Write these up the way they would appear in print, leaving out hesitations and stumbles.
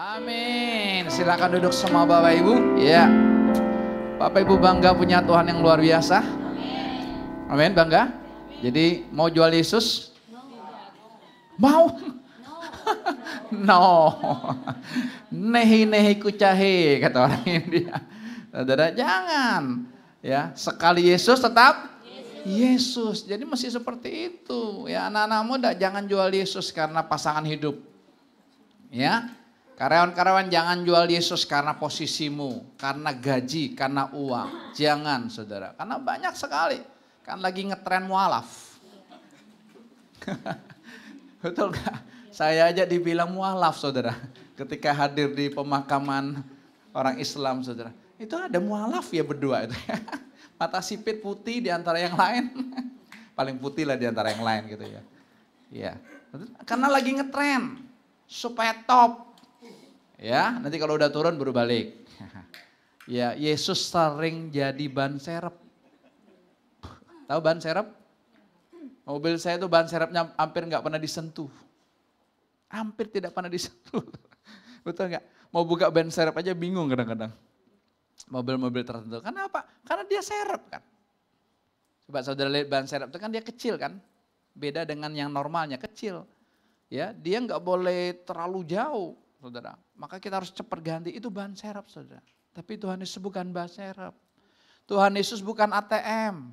Amin. Silakan duduk semua Bapak Ibu. Ya. Bapak Ibu bangga punya Tuhan yang luar biasa. Amin, bangga. Jadi mau jual Yesus? Mau? No. Nehi kucahe kata orang India. Saudara jangan. Ya, sekali Yesus tetap Yesus. Jadi mesti seperti itu. Ya, anak-anak muda jangan jual Yesus karena pasangan hidup. Ya. Karyawan-karyawan jangan jual Yesus karena posisimu, karena gaji, karena uang. Jangan saudara, karena banyak sekali. Kan lagi ngetren mualaf. Betul gak? Saya aja dibilang mualaf saudara. Ketika hadir di pemakaman orang Islam saudara. Itu ada mualaf ya berdua itu. Mata sipit putih di antara yang lain. Paling putih lah di antara yang lain gitu ya. Iya. Karena lagi ngetren. Supaya top. Ya, nanti kalau udah turun baru balik. Ya, Yesus sering jadi ban serep. Tahu ban serep? Mobil saya itu ban serepnya hampir nggak pernah disentuh. Hampir tidak pernah disentuh. Betul nggak? Mau buka ban serep aja bingung kadang-kadang. Mobil-mobil tertentu. Kenapa? Karena dia serep kan. Coba saudara lihat ban serep itu kan dia kecil kan. Beda dengan yang normalnya, kecil. Ya, dia nggak boleh terlalu jauh. Saudara, maka kita harus cepat ganti, itu ban serep saudara. Tapi Tuhan Yesus bukan ban serep. Tuhan Yesus bukan ATM.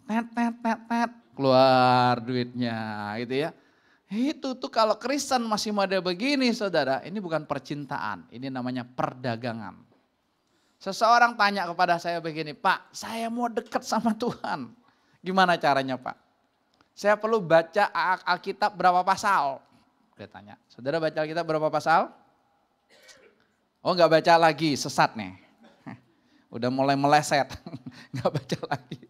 Net, keluar duitnya gitu ya. Itu tuh kalau Kristen masih mode begini saudara, ini bukan percintaan, ini namanya perdagangan. Seseorang tanya kepada saya begini, Pak saya mau dekat sama Tuhan. Gimana caranya Pak? Saya perlu baca Alkitab berapa pasal? Dia tanya, saudara baca Alkitab berapa pasal? Oh nggak baca lagi, sesat nih. Udah mulai meleset, nggak baca lagi.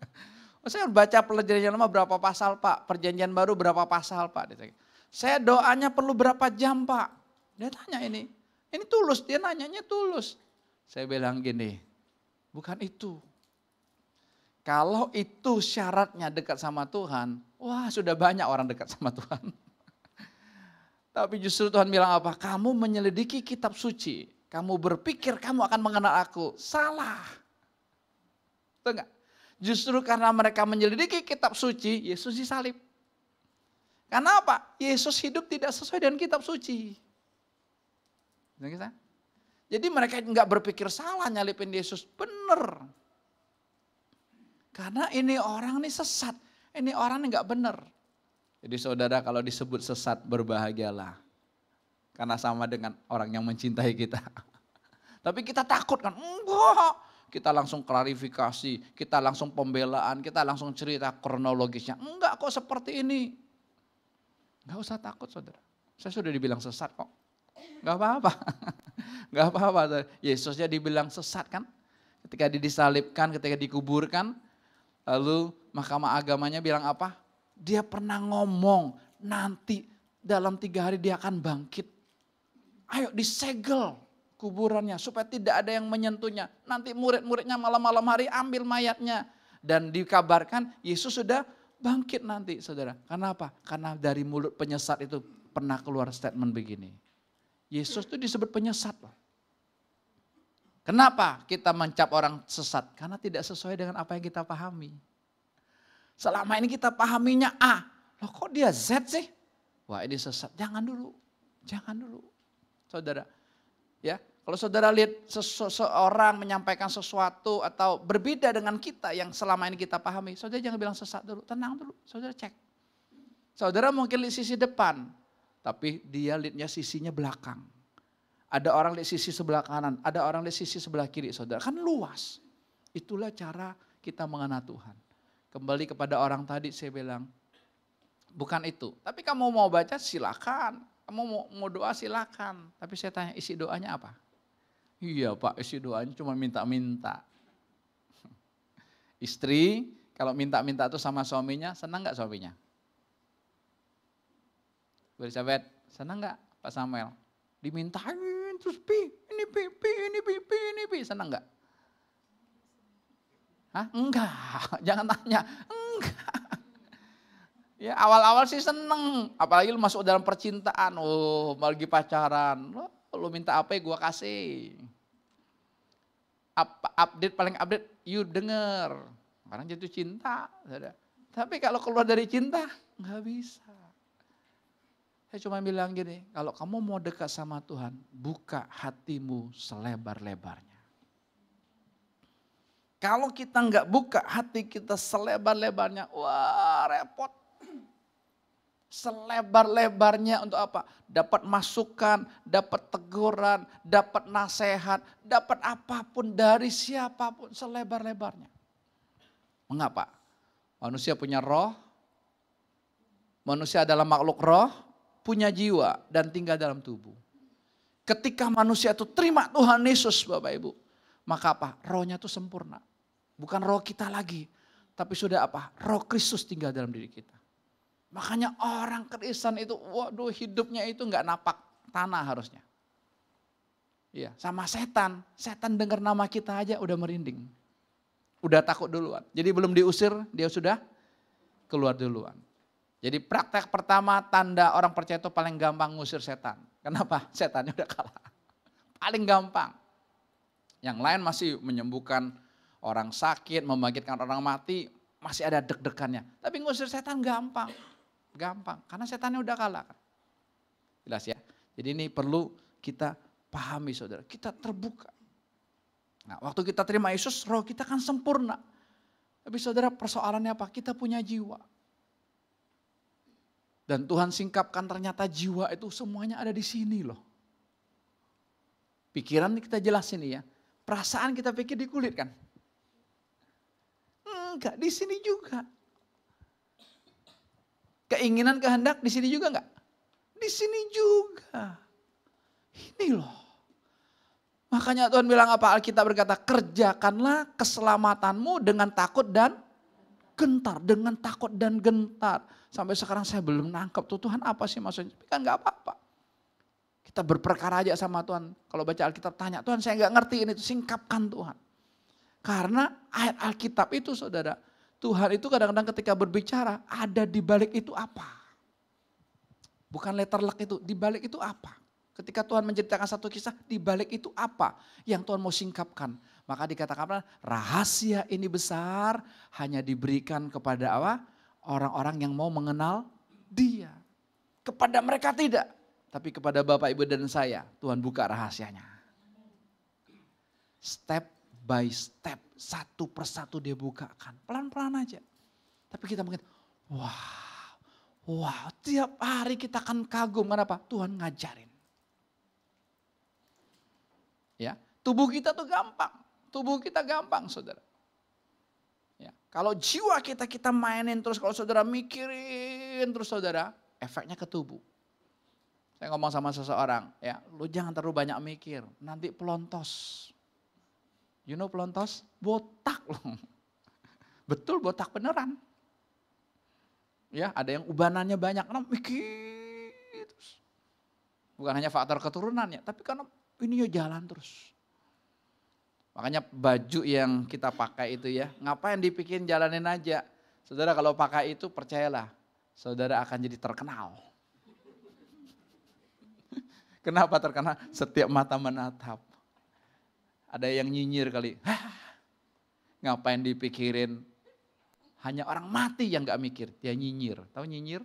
Oh, saya baca perjanjian lama berapa pasal Pak? Perjanjian baru berapa pasal Pak? Dia tanya. Saya doanya perlu berapa jam Pak? Dia tanya ini tulus, dia nanyanya tulus. Saya bilang gini, bukan itu. Kalau itu syaratnya dekat sama Tuhan, wah sudah banyak orang dekat sama Tuhan. Tapi justru Tuhan bilang apa? Kamu menyelidiki kitab suci. Kamu berpikir kamu akan mengenal aku. Salah. Betul enggak? Justru karena mereka menyelidiki kitab suci, Yesus disalib. Karena apa? Yesus hidup tidak sesuai dengan kitab suci. Jadi mereka enggak berpikir salah nyalipin Yesus. Benar. Karena ini orang ini sesat. Ini orang ini enggak benar. Jadi saudara kalau disebut sesat berbahagialah. Karena sama dengan orang yang mencintai kita. Tapi kita takut kan, enggak. Kita langsung klarifikasi, kita langsung pembelaan, kita langsung cerita kronologisnya. Enggak kok seperti ini. Enggak usah takut saudara. Saya sudah dibilang sesat kok. Enggak apa-apa. Enggak apa-apa. Yesusnya dibilang sesat kan. Ketika disalibkan, ketika dikuburkan. Lalu mahkamah agamanya bilang apa? Dia pernah ngomong nanti dalam 3 hari dia akan bangkit. Ayo disegel kuburannya supaya tidak ada yang menyentuhnya. Nanti murid-muridnya malam-malam hari ambil mayatnya. Dan dikabarkan Yesus sudah bangkit nanti saudara. Karena apa? Karena dari mulut penyesat itu pernah keluar statement begini. Yesus itu disebut penyesat loh. Kenapa kita mencap orang sesat? Karena tidak sesuai dengan apa yang kita pahami. Selama ini kita pahaminya A, loh kok dia Z sih? Wah ini sesat, jangan dulu. Saudara, ya kalau saudara lihat seseorang menyampaikan sesuatu atau berbeda dengan kita yang selama ini kita pahami, saudara jangan bilang sesat dulu, tenang dulu, saudara cek. Saudara mungkin lihat sisi depan, tapi dia lihatnya sisinya belakang. Ada orang lihat sisi sebelah kanan, ada orang lihat sisi sebelah kiri, saudara. Kan luas. Itulah cara kita mengenal Tuhan. Kembali kepada orang tadi saya bilang, bukan itu. Tapi kamu mau baca silakan, kamu mau doa silakan. Tapi saya tanya isi doanya apa? Iya Pak isi doanya cuma minta-minta. Istri kalau minta-minta itu sama suaminya, senang gak suaminya? Bu Elizabeth, senang gak Pak Samuel? Dimintain terus ini pi, senang gak? Hah? Enggak, jangan tanya, enggak. Ya awal-awal sih seneng, apalagi lu masuk dalam percintaan, oh lagi pacaran, lu minta apa ya gua kasih. Update paling update, you denger. Sekarang jatuh cinta. Tapi kalau keluar dari cinta, nggak bisa. Saya cuma bilang gini, kalau kamu mau dekat sama Tuhan, buka hatimu selebar-lebarnya. Kalau kita nggak buka hati kita selebar-lebarnya, wah repot. Selebar-lebarnya untuk apa? Dapat masukan, dapat teguran, dapat nasihat, dapat apapun dari siapapun selebar-lebarnya. Mengapa? Manusia punya roh, manusia adalah makhluk roh, punya jiwa dan tinggal dalam tubuh. Ketika manusia itu terima Tuhan Yesus Bapak Ibu, maka apa? Rohnya itu sempurna. Bukan roh kita lagi, tapi sudah apa? Roh Kristus tinggal dalam diri kita. Makanya orang Kristen itu, waduh hidupnya itu nggak napak tanah harusnya. Iya, sama setan. Setan dengar nama kita aja udah merinding. Udah takut duluan. Jadi belum diusir, dia sudah keluar duluan. Jadi praktek pertama tanda orang percaya itu paling gampang ngusir setan. Kenapa? Setannya udah kalah. Paling gampang. Yang lain masih menyembuhkan orang sakit, membangkitkan orang mati, masih ada deg-degannya. Tapi ngusir setan gampang. Gampang, karena setannya udah kalah. Jelas ya. Jadi ini perlu kita pahami saudara, kita terbuka. Nah, waktu kita terima Yesus, roh kita kan sempurna. Tapi saudara persoalannya apa? Kita punya jiwa. Dan Tuhan singkapkan ternyata jiwa itu semuanya ada di sini loh. Pikiran kita jelasin ya. Perasaan kita pikir di kulit kan? Enggak, di sini juga. Keinginan, kehendak di sini juga enggak? Di sini juga. Ini loh. Makanya Tuhan bilang apa? Alkitab berkata, kerjakanlah keselamatanmu dengan takut dan gentar. Dengan takut dan gentar. Sampai sekarang saya belum nangkep tuh Tuhan apa sih maksudnya. Tapi kan enggak apa-apa. Kita berperkara aja sama Tuhan. Kalau baca Alkitab tanya, Tuhan saya enggak ngerti ini, singkapkan Tuhan. Karena ayat Alkitab itu saudara, Tuhan itu kadang-kadang ketika berbicara, ada di balik itu apa? Bukan letterlek itu, di balik itu apa? Ketika Tuhan menceritakan satu kisah, di balik itu apa yang Tuhan mau singkapkan? Maka dikatakan rahasia ini besar hanya diberikan kepada apa? Orang-orang yang mau mengenal Dia. Kepada mereka tidak, tapi kepada Bapak, Ibu dan saya, Tuhan buka rahasianya. Step by step, satu persatu dia bukakan. Pelan-pelan aja. Tapi kita mungkin, wow, tiap hari kita akan kagum. Kenapa? Tuhan ngajarin. Ya, tubuh kita tuh gampang. Tubuh kita gampang, saudara. Ya, kalau jiwa kita mainin terus, kalau saudara mikirin terus saudara, efeknya ke tubuh. Saya ngomong sama seseorang, ya, lu jangan terlalu banyak mikir, nanti pelontos. You know pelontos? Botak loh. Betul botak beneran. Ya, ada yang ubanannya banyak karena mikir terus. Bukan hanya faktor keturunannya, tapi karena ini jalan terus. Makanya baju yang kita pakai itu ya, ngapain dipikirin jalanin aja. Saudara kalau pakai itu percayalah, saudara akan jadi terkenal. Kenapa terkenal? Setiap mata menatap. Ada yang nyinyir kali, ngapain dipikirin? Hanya orang mati yang gak mikir, dia nyinyir. Tahu nyinyir?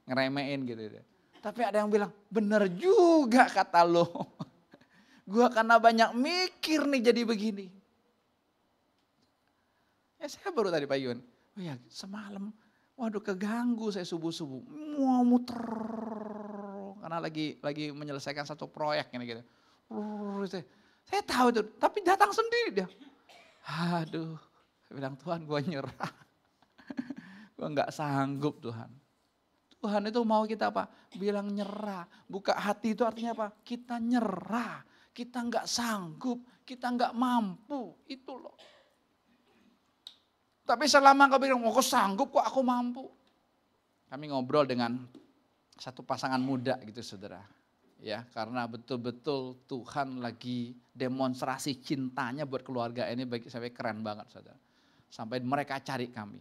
Ngeremein gitu. Tapi ada yang bilang, bener juga kata lo. Gua karena banyak mikir nih jadi begini. Ya saya baru tadi pagi, oh ya semalam, waduh keganggu saya subuh-subuh. Mau muter, karena lagi menyelesaikan satu proyek ini gitu. Saya tahu itu, tapi datang sendiri dia. Aduh, saya bilang Tuhan gue nyerah. Gue gak sanggup Tuhan. Tuhan itu mau kita apa? Bilang nyerah. Buka hati itu artinya apa? Kita nyerah. Kita gak sanggup, kita gak mampu. Itu loh. Tapi selama kau bilang, aku sanggup kok aku mampu. Kami ngobrol dengan satu pasangan muda gitu saudara. Ya, karena betul-betul Tuhan lagi demonstrasi cintanya buat keluarga ini bagi saya keren banget saudara. Sampai mereka cari kami.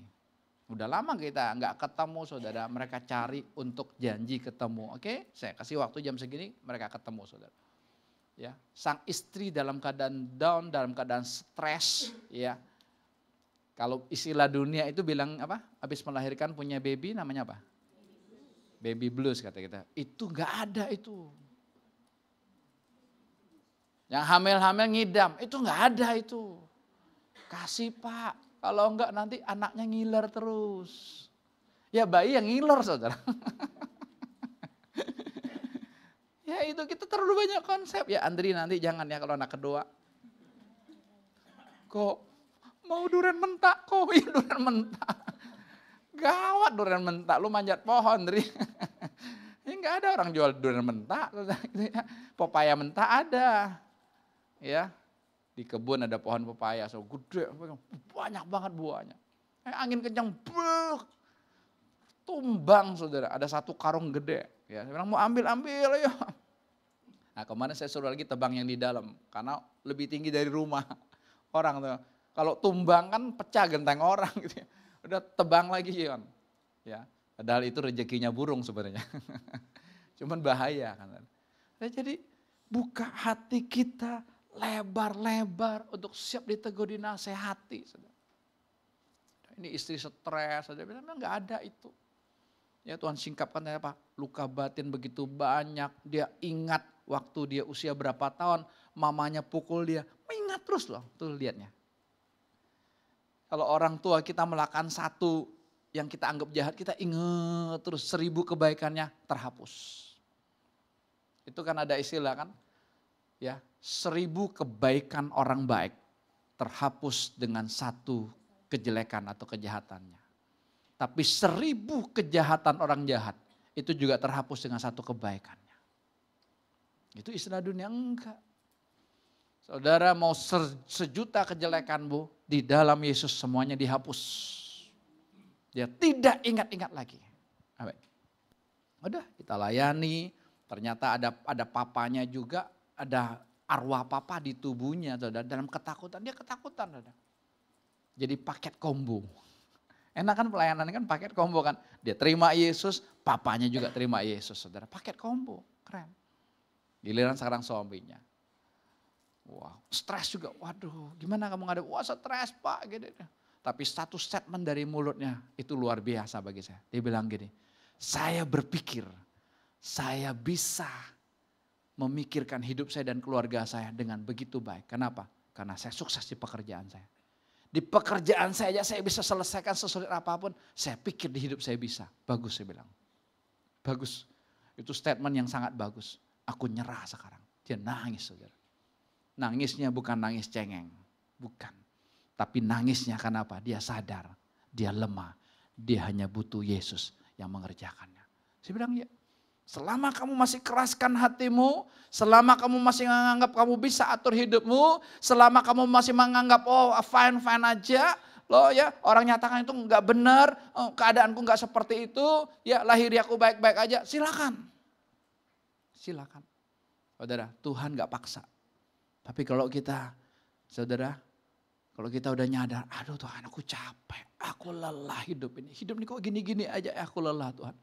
Udah lama kita nggak ketemu saudara, mereka cari untuk janji ketemu. Oke, saya kasih waktu jam segini mereka ketemu saudara. Ya, sang istri dalam keadaan down, dalam keadaan stres, ya. Kalau istilah dunia itu bilang apa? Habis melahirkan punya baby namanya apa? Baby blues kata kita. Itu nggak ada itu. Yang hamil-hamil ngidam, itu nggak ada itu. Kasih Pak. Kalau enggak nanti anaknya ngiler terus. Ya bayi yang ngiler saudara. Ya itu kita terlalu banyak konsep. Ya Andri nanti jangan ya kalau anak kedua. Kok mau durian mentah kok? Ya durian mentah. Gawat durian mentah, lu manjat pohon Andri. Ya enggak ada orang jual durian mentah. Pepaya mentah ada. Ya. Di kebun ada pohon pepaya, so gede, banyak banget buahnya. Angin kencang, tumbang saudara, ada satu karung gede. Ya, saya bilang mau ambil ya. Nah kemarin saya suruh lagi tebang yang di dalam, karena lebih tinggi dari rumah orang tuh. Kalau tumbang kan pecah genteng orang gitu ya. Udah tebang lagi kan. Ya, padahal itu rezekinya burung sebenarnya. Cuman bahaya kan. Nah, jadi buka hati kita lebar-lebar untuk siap ditegur, dinasehati. Ini istri stres, saja bilang enggak ada itu. Ya Tuhan singkapkan apa? Luka batin begitu banyak, dia ingat waktu dia usia berapa tahun, mamanya pukul dia, ingat terus loh, tuh lihatnya. Kalau orang tua kita melakukan satu yang kita anggap jahat, kita ingat terus 1000 kebaikannya terhapus. Itu kan ada istilah kan? Ya, 1000 kebaikan orang baik terhapus dengan 1 kejelekan atau kejahatannya. Tapi 1000 kejahatan orang jahat itu juga terhapus dengan 1 kebaikannya. Itu istilah dunia enggak. Saudara mau sejuta kejelekanmu, di dalam Yesus semuanya dihapus. Dia tidak ingat-ingat lagi. Udah kita layani, ternyata ada papanya juga. Ada arwah papa di tubuhnya, saudara, dalam ketakutan. Dia ketakutan, saudara. Jadi paket combo. Enak kan pelayanan kan paket combo kan. Dia terima Yesus, papanya juga terima Yesus, saudara. Paket combo, keren. Giliran sekarang suaminya. Wow, stres juga. Waduh, gimana kamu ngadep? Wah stres Pak, gitu. Tapi satu statement dari mulutnya itu luar biasa bagi saya. Dia bilang gini, saya berpikir saya bisa memikirkan hidup saya dan keluarga saya dengan begitu baik. Kenapa? Karena saya sukses di pekerjaan saya. Di pekerjaan saya aja saya bisa selesaikan sesulit apapun. Saya pikir di hidup saya bisa. Bagus saya bilang. Bagus. Itu statement yang sangat bagus. Aku nyerah sekarang. Dia nangis saudara. Nangisnya bukan nangis cengeng. Bukan. Tapi nangisnya kenapa? Dia sadar. Dia lemah. Dia hanya butuh Yesus yang mengerjakannya. Saya bilang ya. Selama kamu masih keraskan hatimu, selama kamu masih menganggap kamu bisa atur hidupmu, selama kamu masih menganggap oh fine aja, loh ya orang nyatakan itu enggak benar, oh, keadaanku enggak seperti itu, ya lahiriaku baik-baik aja, silakan. Silakan. Saudara, Tuhan enggak paksa. Tapi kalau kita, saudara, kalau kita udah nyadar, aduh Tuhan aku capek, aku lelah hidup ini kok gini-gini aja, aku lelah Tuhan,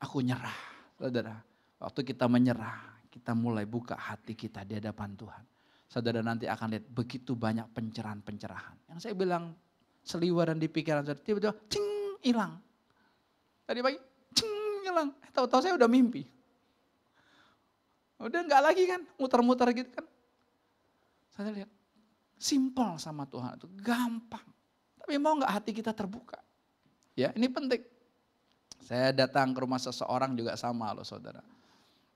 aku nyerah. Saudara, waktu kita menyerah, kita mulai buka hati kita di hadapan Tuhan. Saudara nanti akan lihat begitu banyak pencerahan-pencerahan. Yang saya bilang seliweran di pikiran saudara, tiba-tiba cing hilang. Tadi pagi cing hilang, tahu-tahu saya udah mimpi. Udah enggak lagi kan, muter-muter gitu kan. Saya lihat, simpel sama Tuhan itu gampang. Tapi mau enggak hati kita terbuka? Ya ini penting. Saya datang ke rumah seseorang juga sama loh saudara.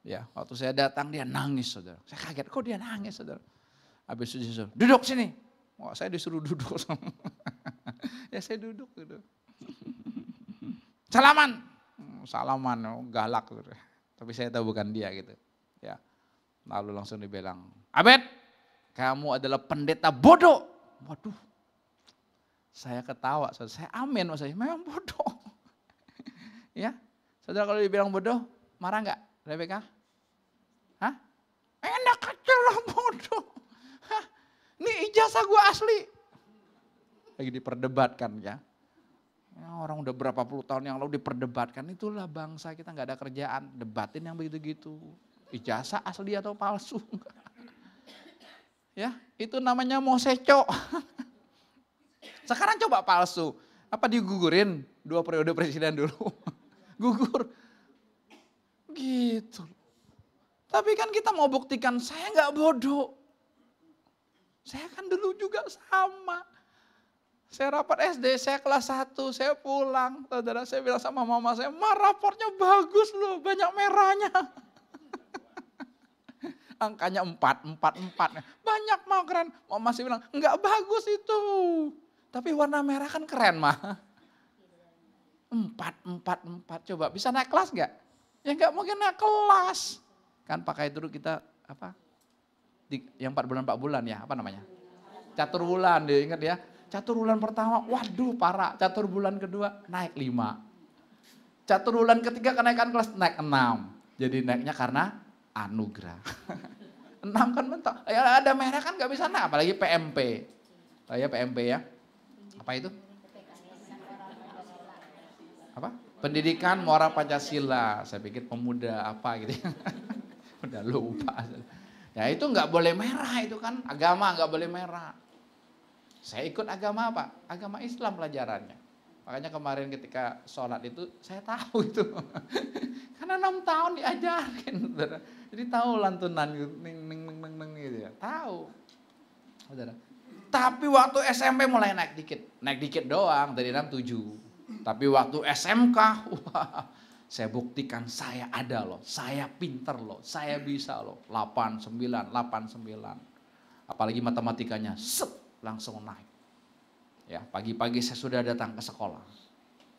Ya, waktu saya datang dia nangis saudara. Saya kaget, kok dia nangis saudara. Habis itu disuruh, duduk sini. Wah saya disuruh duduk. Ya saya duduk. Salaman. Salaman, galak saudara. Tapi saya tahu bukan dia gitu. Ya, lalu langsung dibilang, Abed, kamu adalah pendeta bodoh. Waduh, saya ketawa, saudara. Saya amin maksudnya, memang bodoh. Ya, saudara kalau dibilang bodoh, marah enggak Rebecca? Hah? Enak aja lah bodoh. Hah? Ini ijazah gue asli. Lagi diperdebatkan ya. Ya, orang udah berapa puluh tahun yang lalu diperdebatkan, itulah bangsa kita nggak ada kerjaan, debatin yang begitu-gitu. Ijazah asli atau palsu. Ya, itu namanya moseco. Sekarang coba palsu. Apa digugurin 2 periode presiden dulu? Gugur. Gitu. Tapi kan kita mau buktikan saya nggak bodoh. Saya kan dulu juga sama. Saya rapat SD, saya kelas 1, saya pulang. Saudara, saya bilang sama mama saya, "Ma, raportnya bagus loh, banyak merahnya." Angkanya 4. Banyak mah keren. Mama masih bilang, "Enggak bagus itu." Tapi warna merah kan keren mah. 4. Coba bisa naik kelas enggak? Ya enggak mungkin naik kelas. Kan pakai dulu kita apa? Yang 4 bulan ya, apa namanya? Catur bulan, dia ingat ya. Catur bulan pertama, waduh parah. Catur bulan kedua naik 5. Catur bulan ketiga kenaikan kelas naik 6. Jadi naiknya karena anugerah. 6 kan mentok. Ya ada merah kan gak bisa naik, apalagi PMP. Oh ya PMP ya. Apa itu? Apa? Pendidikan Moral Pancasila. Saya pikir pemuda apa gitu. Udah lupa. Ya itu gak boleh merah itu kan. Agama gak boleh merah. Saya ikut agama apa? Agama Islam pelajarannya. Makanya kemarin ketika sholat itu saya tahu itu. Karena 6 tahun diajarin. Jadi tahu lantunan gitu. Gitu ya. Tahu. Saudara. Tapi waktu SMP mulai naik dikit. Naik dikit doang dari 6 7. Tapi waktu SMK, wah, saya buktikan saya ada loh. Saya pinter loh. Saya bisa loh. 89. Apalagi matematikanya. Langsung naik. Ya, pagi-pagi saya sudah datang ke sekolah.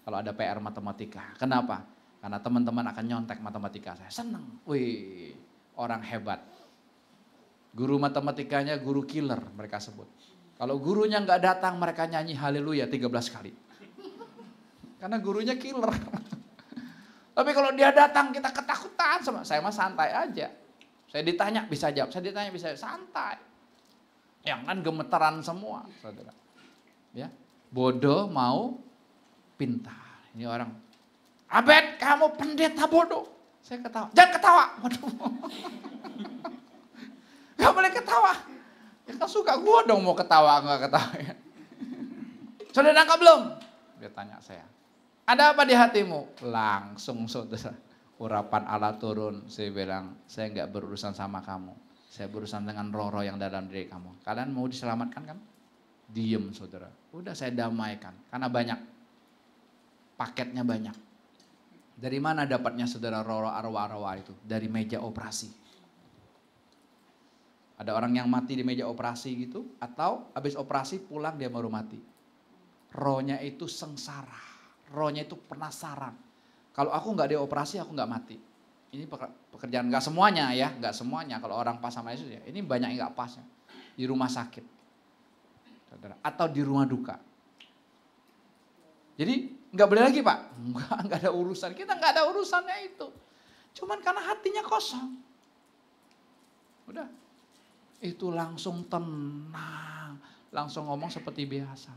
Kalau ada PR matematika. Kenapa? Karena teman-teman akan nyontek matematika saya. Senang. Wih, orang hebat. Guru matematikanya guru killer mereka sebut. Kalau gurunya nggak datang mereka nyanyi haleluya 13 kali. Karena gurunya killer. Tapi kalau dia datang kita ketakutan sama saya mah santai aja. Saya ditanya bisa jawab, saya ditanya bisa santai. Yang kan gemeteran semua, saudara. Ya, bodoh mau pintar. Ini orang, Abed kamu pendeta bodoh. Saya ketawa, jangan ketawa. Waduh. Gak boleh ketawa. Ya kan suka gue dong mau ketawa nggak ketawa. Ya. Sudah nangkap belum? Dia tanya saya. Ada apa di hatimu? Langsung saudara. Urapan Allah turun. Saya bilang, saya nggak berurusan sama kamu. Saya berurusan dengan roh-roh yang dalam diri kamu. Kalian mau diselamatkan kan? Diem saudara. Udah saya damaikan. Karena banyak. Paketnya banyak. Dari mana dapatnya saudara roh-roh arwah-arwah itu? Dari meja operasi. Ada orang yang mati di meja operasi gitu. Atau habis operasi pulang dia baru mati. Rohnya itu sengsara. Rohnya itu penasaran. Kalau aku nggak dioperasi aku nggak mati. Ini pekerjaan nggak semuanya ya, nggak semuanya. Kalau orang pas sama Yesus ya, ini banyak yang nggak pas ya. Di rumah sakit, saudara, atau di rumah duka. Jadi nggak boleh lagi Pak, nggak ada urusan. Kita nggak ada urusannya itu. Cuman karena hatinya kosong. Udah, itu langsung tenang, langsung ngomong seperti biasa.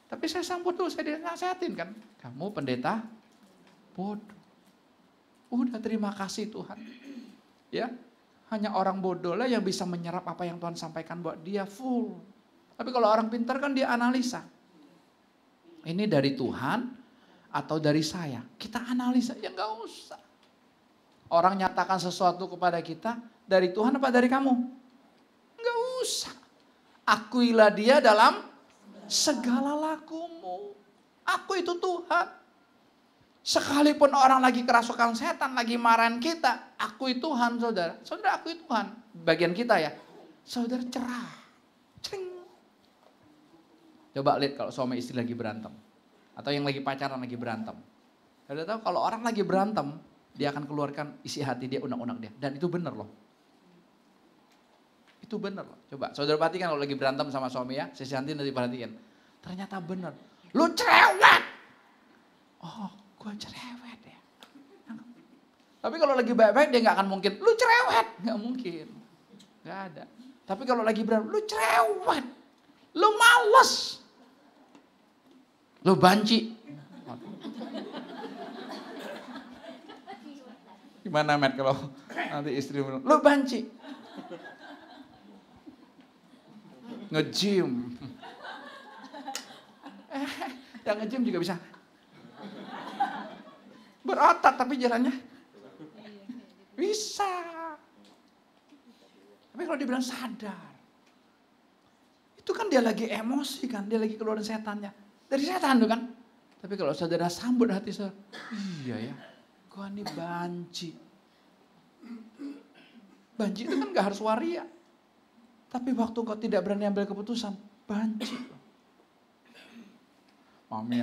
Tapi saya sambut dulu, saya dinasihatin kan, kamu pendeta bodoh. Udah terima kasih Tuhan. Ya, hanya orang bodoh lah yang bisa menyerap apa yang Tuhan sampaikan buat dia full. Tapi kalau orang pintar kan dia analisa. Ini dari Tuhan atau dari saya? Kita analisa, ya nggak usah. Orang nyatakan sesuatu kepada kita, dari Tuhan apa dari kamu? Nggak usah. Akuilah dia dalam segala lakumu. Aku itu Tuhan. Sekalipun orang lagi kerasukan setan, lagi marahin kita, akui Tuhan saudara. Saudara akui Tuhan, bagian kita ya. Saudara cerah. Cering. Coba lihat kalau suami istri lagi berantem. Atau yang lagi pacaran lagi berantem. Saudara tahu kalau orang lagi berantem, dia akan keluarkan isi hati dia, unek-unek dia. Dan itu benar loh. Itu benar loh. Coba saudara perhatikan kalau lagi berantem sama suami ya. Sisi hati nanti perhatikan. Ternyata benar. Lu cerewet. Oh. Gue cerewet ya. Tapi kalau lagi baik-baik dia gak akan mungkin, lu cerewet. Gak mungkin. Gak ada. Tapi kalau lagi berantem, lu cerewet. Lu males. Lu banci. Gimana Matt kalau nanti istri bilang, lu banci. Nge-gym. Yang nge-gym juga bisa. Berotot tapi jalannya bisa. Tapi kalau dibilang sadar, itu kan dia lagi emosi kan, dia lagi keluarin setannya. Dari setan tuh kan. Tapi kalau saudara sambut hati saudara, iya ya, gua nih banci. Banci itu kan gak harus waria. Tapi waktu kau tidak berani ambil keputusan, banci. Mami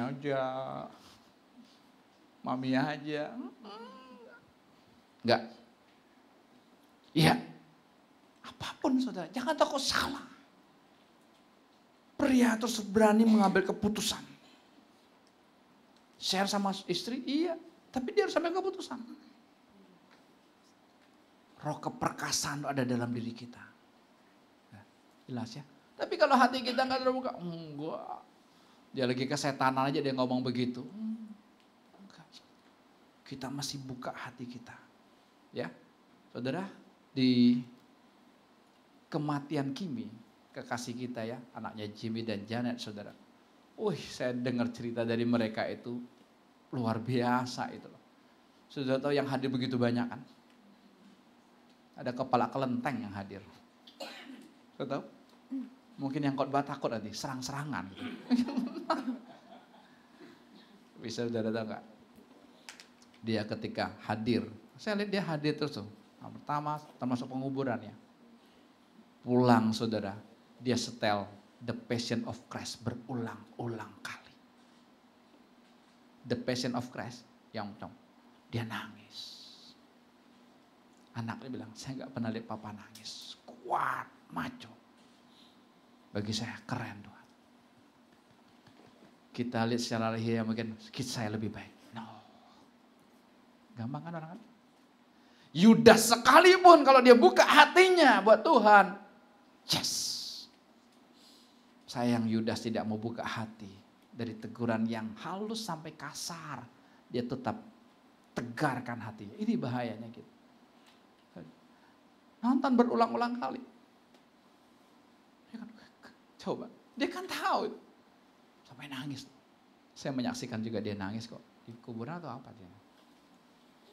aja. Enggak. Iya. Apapun saudara, jangan takut salah. Pria terus berani mengambil keputusan. Share sama istri, iya. Tapi dia harus ambil keputusan. Roh keperkasaan ada dalam diri kita. Jelas ya. Tapi kalau hati kita nggak terbuka, enggak. Dia lagi kesetanan aja dia ngomong begitu. Enggak. Kita masih buka hati kita. Ya, saudara, di kematian Kimi, kekasih kita ya, anaknya Jimmy dan Janet, saudara. Saya dengar cerita dari mereka itu luar biasa itu loh. Sudah tahu yang hadir begitu banyak kan? Ada kepala kelenteng yang hadir. Sudah tahu? Mungkin yang khotbah takut nanti, serang-serangan. Bisa saudara tahu nggak? Dia ketika hadir, saya lihat dia hadir terus tuh. Nah, pertama termasuk penguburannya. Pulang saudara, dia setel The Passion of Christ berulang-ulang kali. The Passion of Christ, yang dia nangis. Anaknya bilang, saya gak pernah lihat papa nangis. Kuat, maco. Bagi saya keren Tuhan. Kita lihat secara lahiriah mungkin saya lebih baik. No. Gampang kan orang kan? Yudas sekalipun kalau dia buka hatinya buat Tuhan. Yes. Sayang Yudas tidak mau buka hati. Dari teguran yang halus sampai kasar. Dia tetap tegarkan hatinya. Ini bahayanya gitu. Nonton berulang-ulang kali. Coba, dia kan tahu. Sampai nangis. Saya menyaksikan juga dia nangis kok. Di kuburan atau apa dia.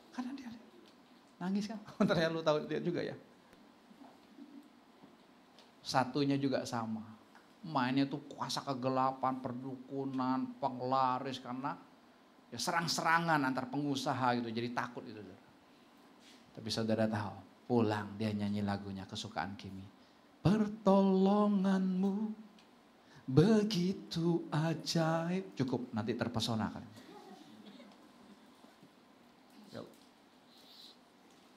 Karena dia nangis kan. Ternyata lu tahu dia juga ya. Satunya juga sama. Mainnya tuh kuasa kegelapan, perdukunan, penglaris. Karena ya serang-serangan antar pengusaha gitu. Jadi takut itu. Tapi saudara tahu. Pulang dia nyanyi lagunya kesukaan Kimi. Pertolonganmu begitu ajaib. Cukup nanti terpesona kan.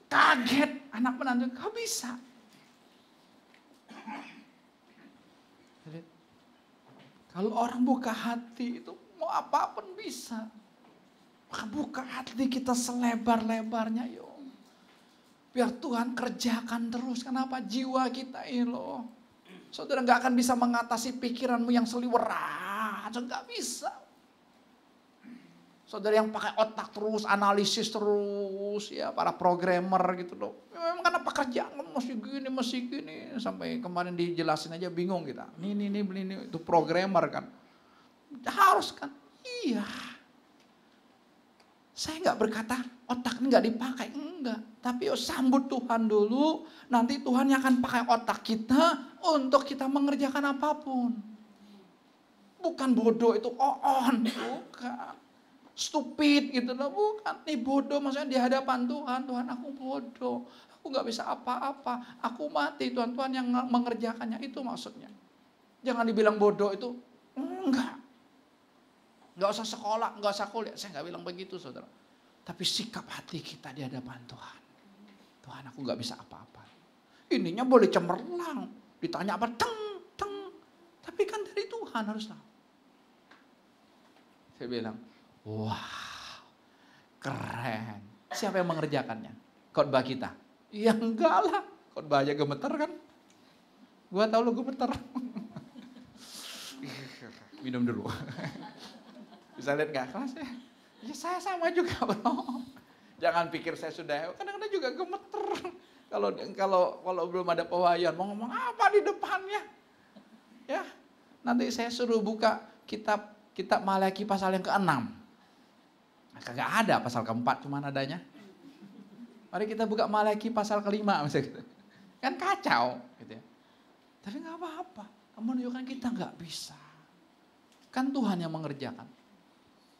Kaget anak menantu, kau bisa. Kalau orang buka hati itu mau apapun bisa. Maka buka hati kita selebar-lebarnya yuk. Biar Tuhan kerjakan terus. Kenapa? Jiwa kita ini loh. Saudara gak akan bisa mengatasi pikiranmu yang seliweran. Gak bisa. Saudara yang pakai otak terus, analisis terus. Ya para programmer gitu loh. Memang karena pekerjaan masih gini. Sampai kemarin dijelasin aja bingung kita. Ini itu programmer kan. Harus kan? Iya. Saya gak berkata otak ini gak dipakai. Enggak. Tapi sambut Tuhan dulu, nanti Tuhan yang akan pakai otak kita untuk kita mengerjakan apapun. Bukan bodoh itu bukan. Stupid gitu loh, bukan. Nih bodoh maksudnya di hadapan Tuhan, Tuhan aku bodoh. Aku gak bisa apa-apa, aku mati, Tuhan yang mengerjakannya, itu maksudnya. Jangan dibilang bodoh itu, enggak. Gak usah sekolah, gak usah kuliah, saya gak bilang begitu saudara. Tapi sikap hati kita di hadapan Tuhan. Tuhan aku gak bisa apa-apa. Ininya boleh cemerlang. Ditanya apa? Teng. Tapi kan dari Tuhan harus tahu. Saya bilang, wow, keren. Siapa yang mengerjakannya? Khotbah kita? Ya enggak lah. Khotbah aja gemeter kan. Gua tahu lu gemeter. Minum dulu. Bisa lihat gak kelasnya? Ya saya sama juga bro. Jangan pikir saya sudah, kadang-kadang juga gemeter. Kalau belum ada pewahyuan, mau ngomong apa di depannya? Ya, nanti saya suruh buka kitab Malaki pasal yang ke-6. Kagak ada pasal ke-4, cuman adanya. Mari kita buka Malaki pasal ke-5 misalnya gitu. Kan kacau gitu ya. Tapi nggak apa-apa, menunjukkan kita nggak bisa. Kan Tuhan yang mengerjakan.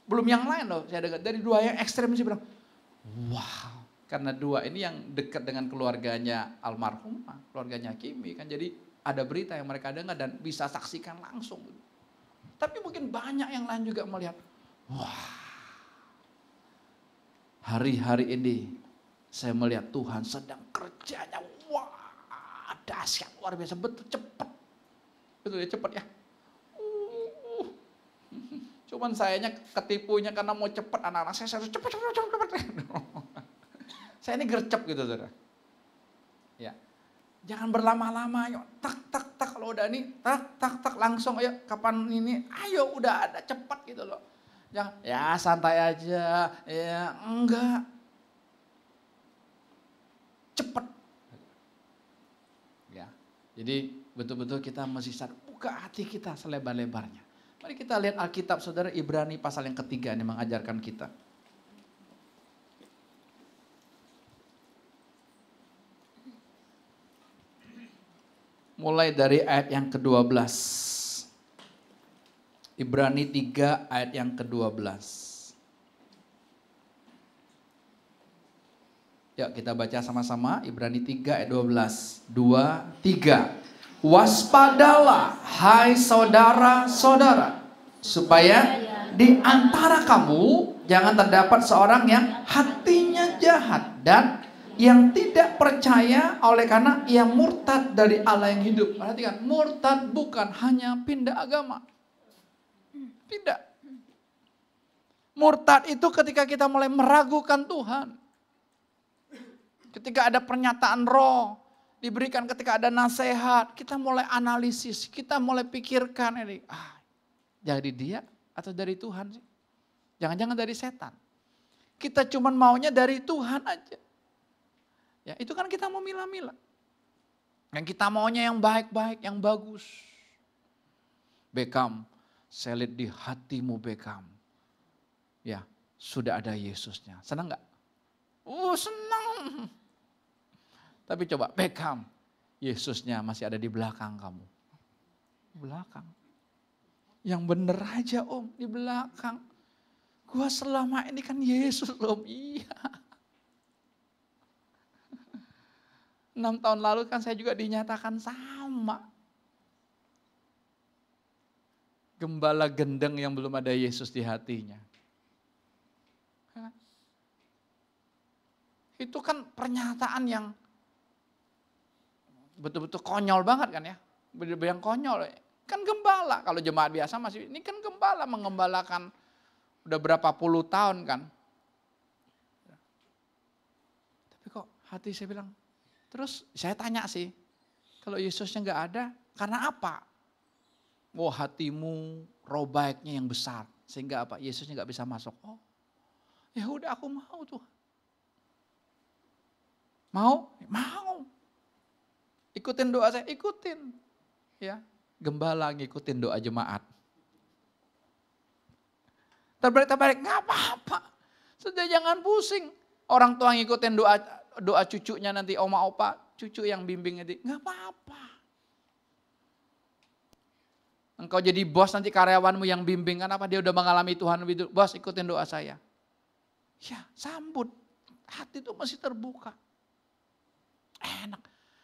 Belum yang lain loh, saya dengar dari dua yang ekstrem sih bilang, wow. Karena dua ini yang dekat dengan keluarganya almarhumah, keluarganya Kimi kan, jadi ada berita yang mereka dengar dan bisa saksikan langsung. Tapi mungkin banyak yang lain juga melihat, wah, hari-hari ini saya melihat Tuhan sedang kerjanya, wah, dahsyat, luar biasa, betul cepat, betul ya cepat ya. Cuman sayanya ketipunya karena mau cepat, anak-anak saya harus cepat. Saya ini gercep gitu, saudara. Ya, jangan berlama-lama, ayo tak kalau udah ini tak langsung, ayo kapan ini, ayo udah ada cepat gitu loh. Jangan ya santai aja, ya enggak, cepat. Ya, jadi betul-betul kita mesti sadar, buka hati kita selebar-lebarnya. Mari kita lihat Alkitab, saudara, Ibrani pasal yang ketiga ini mengajarkan kita. Mulai dari ayat yang ke-12. Ibrani 3 ayat yang ke-12. Yuk kita baca sama-sama Ibrani 3 ayat 12. 2, 3. Waspadalah hai saudara-saudara, supaya di antara kamu jangan terdapat seorang yang hatinya jahat dan yang tidak percaya oleh karena ia murtad dari Allah yang hidup. Perhatikan, murtad bukan hanya pindah agama. Tidak. Murtad itu ketika kita mulai meragukan Tuhan. Ketika ada pernyataan roh, diberikan ketika ada nasihat, kita mulai analisis, kita mulai pikirkan ini, jadi dia atau dari Tuhan sih? Jangan-jangan dari setan. Kita cuma maunya dari Tuhan aja. Ya, itu kan kita mau milah-milah. Yang kita maunya yang baik-baik, yang bagus. Beckham, saya lihat di hatimu Beckham. Ya, sudah ada Yesusnya. Senang gak? Senang. Tapi coba Beckham, Yesusnya masih ada di belakang kamu. Belakang. Yang bener aja om, di belakang. Gua selama ini kan Yesus om, iya. 6 tahun lalu kan saya juga dinyatakan sama. Gembala gendeng yang belum ada Yesus di hatinya. Itu kan pernyataan yang betul-betul konyol banget kan ya. Benar-benar yang konyol. Kan gembala, kalau jemaat biasa masih, ini kan gembala mengembalakan udah berapa puluh tahun kan. Tapi kok hati saya bilang, terus saya tanya sih, kalau Yesusnya nggak ada, karena apa? Hatimu roh baiknya yang besar, sehingga apa? Yesusnya nggak bisa masuk. Oh, ya udah aku mau tuh. Mau? Mau. Ikutin doa saya, ikutin. Ya, gembala ngikutin doa jemaat. Terbalik-terbalik, nggak apa-apa. Sudah jangan pusing. Orang tua ngikutin doa cucunya nanti, oma opa, cucu yang bimbing nanti, nggak apa-apa. Engkau jadi bos nanti karyawanmu yang bimbing, kan apa dia udah mengalami Tuhan lebih dulu. Bos ikutin doa saya. Ya sambut, hati itu masih terbuka. Enak.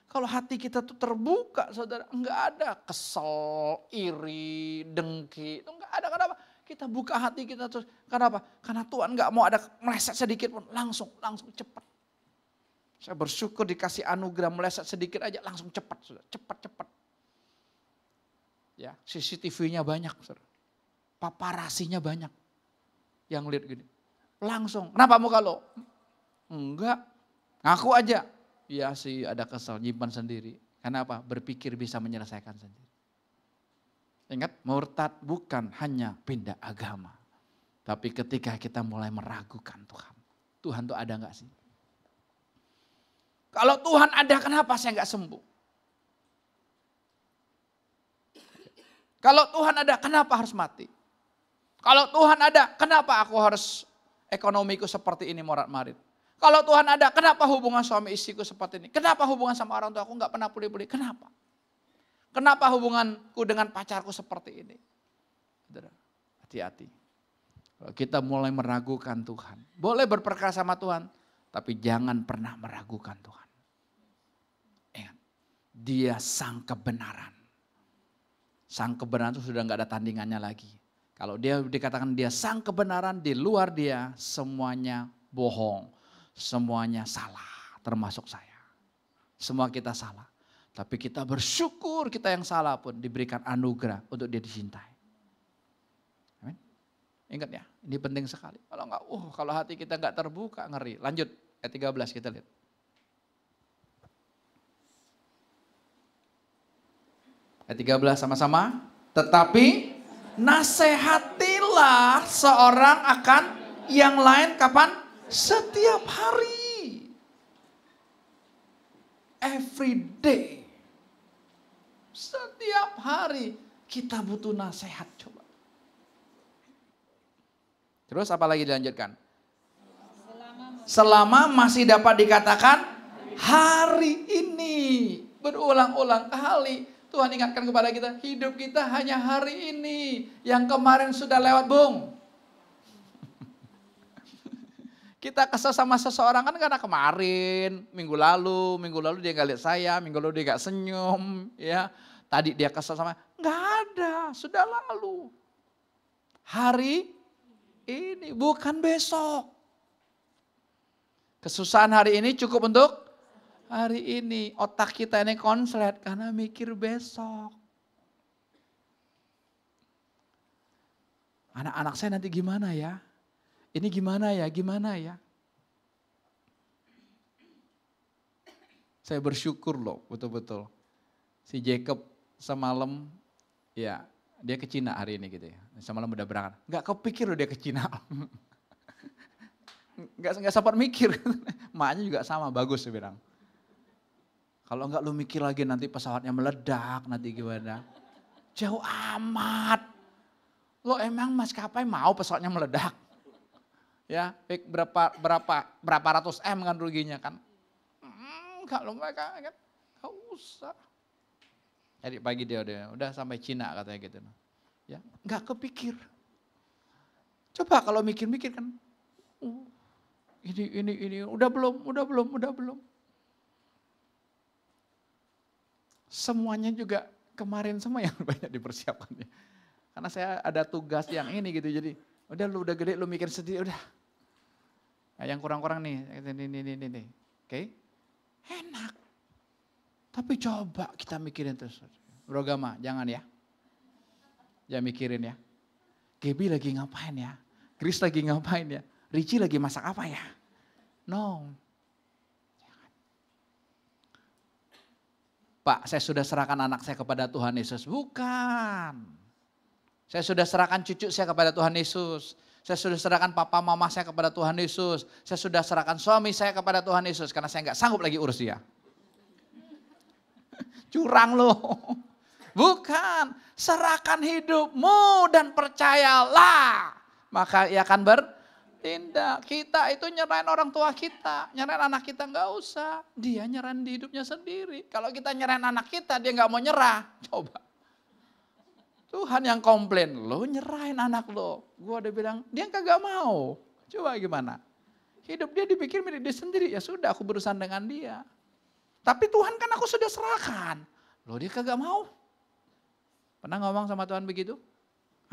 Kalau hati kita tuh terbuka saudara, nggak ada kesel, iri, dengki, itu nggak ada. Kenapa? Kita buka hati kita terus, kenapa? Karena Tuhan nggak mau ada meleset sedikit pun, langsung cepat. Saya bersyukur dikasih anugerah meleset sedikit aja langsung cepat, saudara. Cepat. Ya, CCTV-nya banyak, saudara. Paparasinya banyak. Yang lihat gini. Langsung. Kenapa muka lo? Enggak. Ngaku aja. Iya sih ada kesel, nyimpan sendiri. Kenapa? Berpikir bisa menyelesaikan sendiri. Ingat, murtad bukan hanya pindah agama. Tapi ketika kita mulai meragukan Tuhan. Tuhan tuh ada nggak sih? Kalau Tuhan ada, kenapa saya nggak sembuh? Kalau Tuhan ada, kenapa harus mati? Kalau Tuhan ada, kenapa aku harus ekonomiku seperti ini morat-marit? Kalau Tuhan ada, kenapa hubungan suami istriku seperti ini? Kenapa hubungan sama orang tua aku nggak pernah pulih-pulih? Kenapa? Kenapa hubunganku dengan pacarku seperti ini? Hati-hati. Kalau kita mulai meragukan Tuhan, boleh berperkara sama Tuhan, tapi jangan pernah meragukan Tuhan. Ingat, Dia sang kebenaran. Sang kebenaran itu sudah nggak ada tandingannya lagi. Kalau dia dikatakan dia sang kebenaran, di luar dia semuanya bohong, semuanya salah, termasuk saya. Semua kita salah. Tapi kita bersyukur kita yang salah pun diberikan anugerah untuk dia dicintai. Amin. Ingat ya, ini penting sekali. Kalau enggak, kalau hati kita enggak terbuka, ngeri. Lanjut, ayat 13 kita lihat. Ayat 13 sama-sama. Tetapi nasihatilah seorang akan yang lain kapan? Setiap hari. Every day. Setiap hari kita butuh nasihat, coba. Terus apa lagi dilanjutkan? Selama masih dapat dikatakan hari ini. Berulang-ulang kali Tuhan ingatkan kepada kita, hidup kita hanya hari ini. Yang kemarin sudah lewat, Bung. Kita kesel sama seseorang kan karena kemarin, minggu lalu dia gak lihat saya, minggu lalu dia gak senyum, ya. Tadi dia kesel sama, gak ada, sudah lalu. Hari ini, bukan besok. Kesusahan hari ini cukup untuk hari ini. Otak kita ini konslet karena mikir besok. Anak-anak saya nanti gimana ya? Ini gimana ya? Saya bersyukur loh, betul-betul. Si Jacob semalam, ya dia ke Cina hari ini gitu ya. Semalam udah berangkat. Gak kepikir loh dia ke Cina. Gak sempat mikir. Maknya juga sama, bagus dia bilang. Kalau enggak lu mikir lagi nanti pesawatnya meledak, nanti gimana. Jauh amat. Lo emang maskapai mau pesawatnya meledak? Ya, berapa ratus M kan ruginya kan. Kalau mereka kan gak usah. Jadi pagi dia udah sampai Cina katanya gitu. Ya, gak kepikir. Coba kalau mikir-mikir kan. Ini udah belum. Semuanya juga kemarin semua yang banyak dipersiapkan. Karena saya ada tugas yang ini gitu, jadi udah lu udah gede lu mikir sendiri udah. Nah, yang kurang-kurang nih, ini. Oke? Enak. Tapi coba kita mikirin terus. Bro Gama, jangan ya. Jangan mikirin ya. Gaby lagi ngapain ya? Chris lagi ngapain ya? Richie lagi masak apa ya? No. Pak, saya sudah serahkan anak saya kepada Tuhan Yesus. Bukan. Saya sudah serahkan cucu saya kepada Tuhan Yesus. Saya sudah serahkan papa mama saya kepada Tuhan Yesus. Saya sudah serahkan suami saya kepada Tuhan Yesus. Karena saya nggak sanggup lagi urus dia. Curang loh. Bukan. Serahkan hidupmu dan percayalah. Maka ia akan bertindak. Kita itu nyerahin orang tua kita. Nyerahin anak kita nggak usah. Dia nyerahin di hidupnya sendiri. Kalau kita nyerahin anak kita dia nggak mau nyerah. Coba. Tuhan yang komplain, lo nyerahin anak lo. Gue udah bilang, dia kagak mau. Coba gimana? Hidup dia dipikir milik dia sendiri. Ya sudah, aku berurusan dengan dia. Tapi Tuhan kan aku sudah serahkan. Lo dia kagak mau. Pernah ngomong sama Tuhan begitu?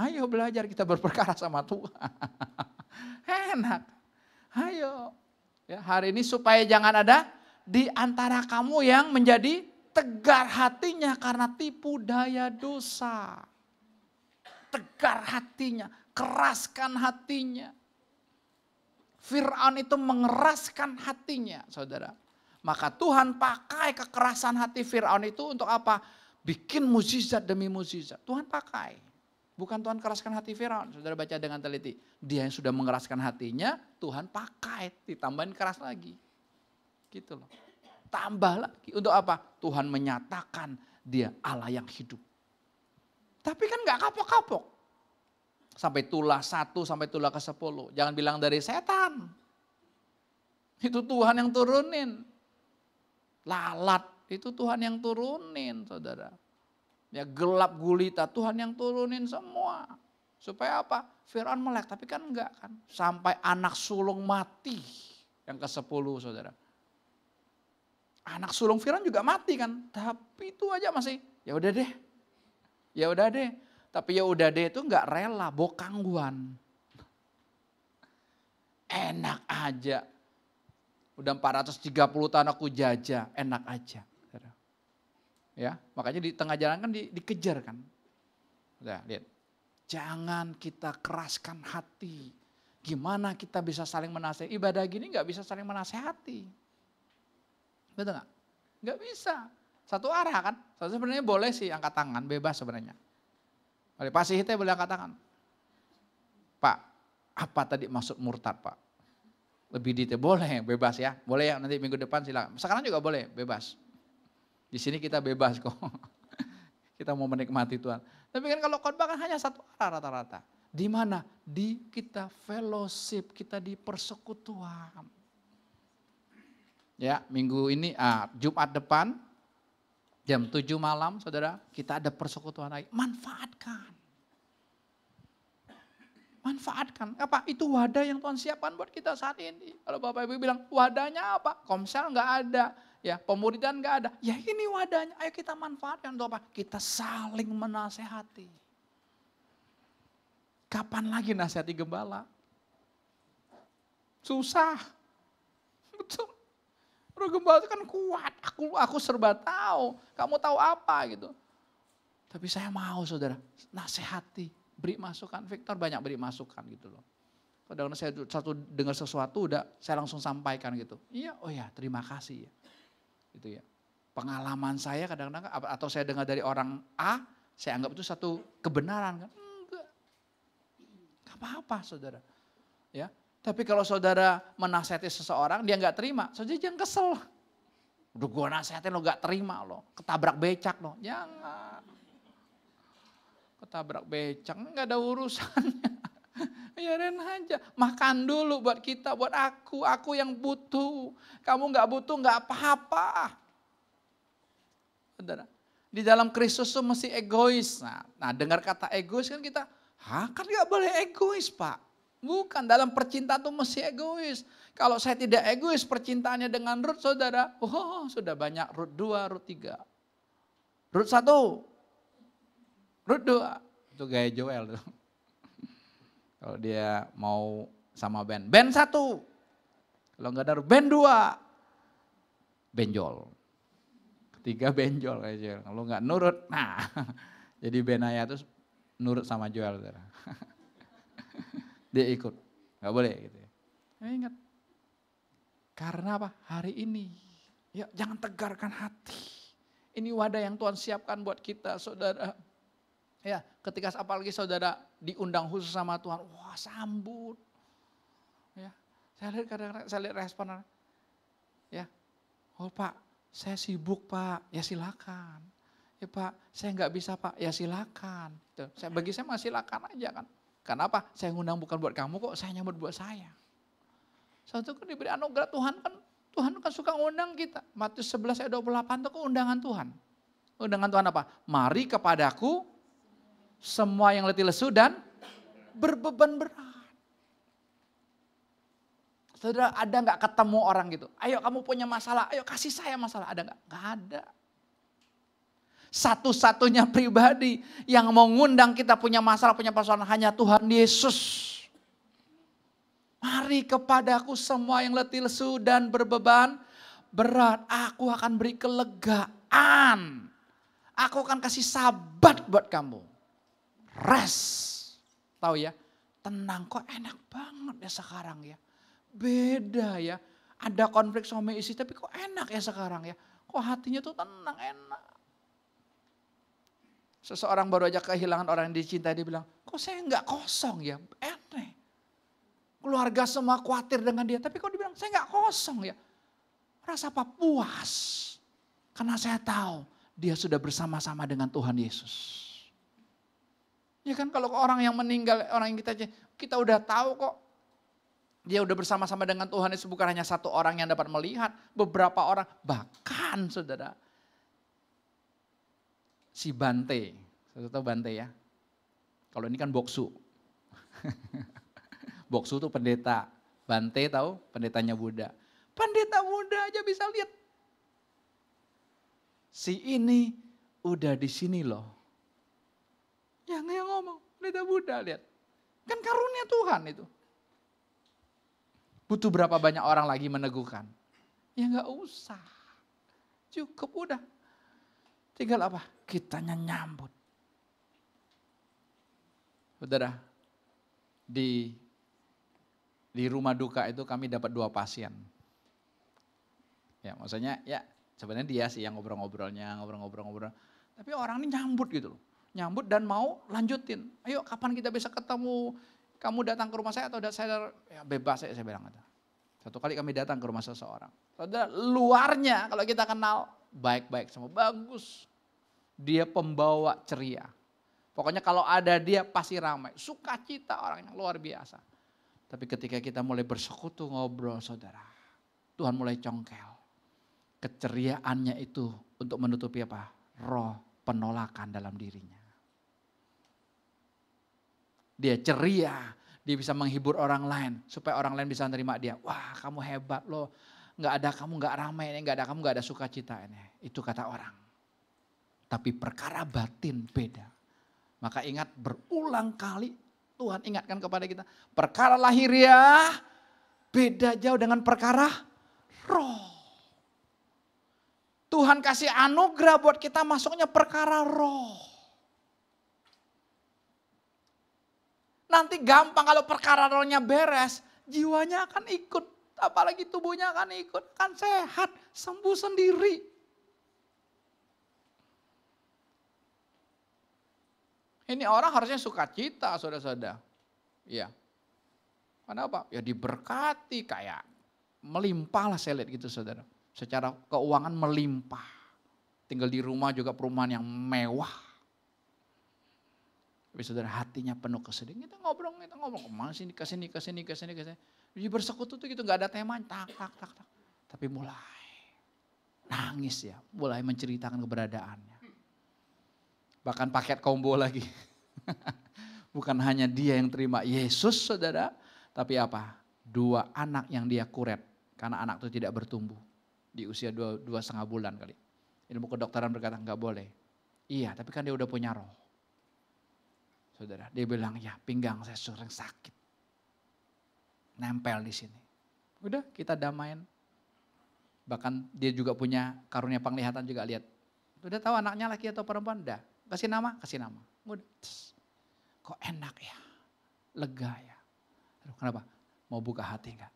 Ayo belajar kita berperkara sama Tuhan. Enak. Ayo. Ya, hari ini supaya jangan ada di antara kamu yang menjadi tegar hatinya karena tipu daya dosa. Tegar hatinya, keraskan hatinya. Fir'aun itu mengeraskan hatinya, saudara. Maka Tuhan pakai kekerasan hati Fir'aun itu untuk apa? Bikin mukjizat demi mukjizat. Tuhan pakai. Bukan Tuhan keraskan hati Firaun, saudara baca dengan teliti. Dia yang sudah mengeraskan hatinya, Tuhan pakai, ditambahin keras lagi. Gitu loh. Tambah lagi, untuk apa? Tuhan menyatakan dia Allah yang hidup. Tapi kan gak kapok-kapok. Sampai tulah 1 sampai tulah ke-10. Jangan bilang dari setan. Itu Tuhan yang turunin. Lalat, itu Tuhan yang turunin, saudara. Ya gelap gulita, Tuhan yang turunin semua. Supaya apa? Firaun melek, tapi kan enggak kan. Sampai anak sulung mati. Yang ke-10 saudara. Anak sulung Firaun juga mati kan. Tapi itu aja masih, ya udah deh. Ya udah deh. Tapi ya udah deh itu enggak rela, bokangguan. Enak aja. Udah 430 tahun aku jajah, enak aja. Ya, makanya di tengah jalan kan dikejar kan. Udah, lihat. Jangan kita keraskan hati. Gimana kita bisa saling menasehati? Ibadah gini nggak bisa saling menasehati. Betul nggak? Nggak bisa. Satu arah kan. Sebenarnya boleh sih angkat tangan, bebas sebenarnya. Oleh Pak Sihite boleh angkat tangan. Pak, apa tadi maksud murtad Pak? Lebih detail, boleh bebas ya. Boleh ya nanti minggu depan silakan. Sekarang juga boleh, bebas. Di sini kita bebas kok. Kita mau menikmati Tuhan. Tapi kan kalau khotbah kan hanya satu arah rata-rata. Di mana? Di kita fellowship, kita di persekutuan. Ya, minggu ini Jumat depan jam 7 malam Saudara, kita ada persekutuan lagi. Manfaatkan. Manfaatkan. Apa? Itu wadah yang Tuhan siapkan buat kita saat ini. Kalau Bapak Ibu bilang, wadahnya apa? Komsel enggak ada. Ya, pemuridan enggak ada. Ya ini wadahnya. Ayo kita manfaatkan untuk apa? Kita saling menasehati. Kapan lagi nasihati gembala? Susah. Betul. Roh gembala itu kan kuat. Aku serba tahu. Kamu tahu apa gitu. Tapi saya mau saudara, nasihati. Beri masukan. Victor banyak beri masukan gitu loh. Kadang-kadang saya dengar sesuatu udah saya langsung sampaikan gitu. Iya, oh ya terima kasih ya. Gitu ya. Pengalaman saya kadang-kadang atau saya dengar dari orang A, saya anggap itu satu kebenaran kan? Enggak. Enggak apa-apa saudara. Ya. Tapi kalau saudara menasihati seseorang dia enggak terima, saudara jangan kesel. Udah gua nasihatin lo enggak terima lo, ketabrak becak lo. Jangan. Ketabrak becak enggak ada urusannya. Biarin aja, makan dulu buat kita, buat aku yang butuh. Kamu gak butuh gak apa-apa. Saudara, di dalam Kristus itu mesti egois. Nah dengar kata egois kan kita, kan gak boleh egois Pak. Bukan, dalam percintaan itu mesti egois. Kalau saya tidak egois percintaannya dengan Ruth saudara, sudah banyak Ruth 2, Ruth 3. Ruth 1, Ruth 2, itu gaya Joel tuh. Kalau dia mau sama band 1. Kalau enggak ada band 2. Benjol. Ketiga benjol kayak Joel. Kalau enggak nurut, jadi Benaya itu nurut sama Joel. Dia ikut. Enggak boleh gitu ya. Ingat. Karena apa? Hari ini. Ya, jangan tegarkan hati. Ini wadah yang Tuhan siapkan buat kita, saudara. Ya, ketika apalagi saudara diundang khusus sama Tuhan, wah sambut. Ya, saya lihat kadang-kadang saya lihat respon, ya, oh Pak, saya sibuk Pak, ya silakan. Ya Pak, saya nggak bisa Pak, ya silakan. Tuh, bagi saya masih silakan aja kan. Karena apa? Saya ngundang bukan buat kamu kok, saya nyambut buat saya. Satu kan diberi anugerah Tuhan kan suka ngundang kita. Matius 11 ayat 28 itu undangan Tuhan. Undangan Tuhan apa? Mari kepadaku semua yang letih lesu dan berbeban berat. Saudara, ada gak ketemu orang gitu? Ayo kamu punya masalah, ayo kasih saya masalah. Ada gak? Gak ada. Satu-satunya pribadi yang mau ngundang kita punya masalah, punya persoalan hanya Tuhan Yesus. Mari kepadaku semua yang letih lesu dan berbeban berat. Aku akan beri kelegaan. Aku akan kasih sabat buat kamu. Rest. Tahu ya, tenang kok enak banget ya sekarang ya. Beda ya, ada konflik suami istri tapi kok enak ya sekarang ya. Kok hatinya tuh tenang, enak. Seseorang baru aja kehilangan orang yang dicintai, dia bilang, kok saya nggak kosong ya? Aneh. Keluarga semua khawatir dengan dia, tapi kok dia bilang, saya nggak kosong ya? Rasa apa? Puas. Karena saya tahu dia sudah bersama-sama dengan Tuhan Yesus. Ya kan kalau orang yang meninggal, orang yang kita udah tahu kok. Dia udah bersama-sama dengan Tuhan Yesus, bukan hanya satu orang yang dapat melihat, beberapa orang, bahkan saudara. Si Bante, saudara tahu Bante ya? Kalau ini kan Boksu. Boksu itu pendeta, Bante tahu pendetanya Buddha. Pendeta Buddha aja bisa lihat. Si ini udah di sini loh. Yang ngomong, pendeta Buddha lihat. Kan karunia Tuhan itu. Butuh berapa banyak orang lagi meneguhkan? Ya nggak usah. Cukup udah. Tinggal apa? Kitanya nyambut. Saudara, di rumah duka itu kami dapat 2 pasien. Ya maksudnya ya sebenarnya dia sih yang ngobrol-ngobrolnya, ngobrol-ngobrol. Tapi orang ini nyambut gitu loh. Nyambut dan mau lanjutin. Ayo kapan kita bisa ketemu? Kamu datang ke rumah saya atau saya ya bebas saya bilang itu. Satu kali kami datang ke rumah seseorang. Saudara, luarnya kalau kita kenal baik-baik semua, bagus. Dia pembawa ceria. Pokoknya kalau ada dia pasti ramai. Sukacita orang yang luar biasa. Tapi ketika kita mulai bersekutu ngobrol saudara, Tuhan mulai congkel. Keceriaannya itu untuk menutupi apa? Roh penolakan dalam dirinya. Dia ceria, dia bisa menghibur orang lain supaya orang lain bisa menerima dia. Wah, kamu hebat loh. Enggak ada kamu, enggak ramai ini, enggak ada kamu, enggak ada sukacita ini. Itu kata orang. Tapi perkara batin beda. Maka ingat berulang kali Tuhan ingatkan kepada kita. Perkara lahiriah beda jauh dengan perkara roh. Tuhan kasih anugerah buat kita masuknya perkara roh. Nanti gampang kalau perkara rohnya beres, jiwanya akan ikut. Apalagi tubuhnya akan ikut, akan sehat, sembuh sendiri. Ini orang harusnya sukacita saudara-saudara. Iya. Kenapa? Ya diberkati kayak melimpah lah saya lihat gitu saudara. Secara keuangan melimpah. Tinggal di rumah juga perumahan yang mewah. Tapi saudara hatinya penuh kesedihan. Kita ngobrol kemana sini, kesini. Jadi bersekutu tuh gitu gak ada tema, tak. Tapi mulai nangis ya, mulai menceritakan keberadaannya. Bahkan paket combo lagi. Bukan hanya dia yang terima Yesus saudara, tapi apa? 2 anak yang dia kuret. Karena anak itu tidak bertumbuh. Di usia 2,5 bulan kali. Ilmu kedokteran berkata gak boleh. Iya, tapi kan dia udah punya roh. Saudara, dia bilang ya pinggang saya sering sakit. Nempel di sini. Udah kita damain. Bahkan dia juga punya karunia penglihatan juga lihat. Udah tahu anaknya laki atau perempuan? Udah. Kasih nama? Kasih nama. Udah. Kok enak ya? Lega ya? Aduh, kenapa? Mau buka hati enggak?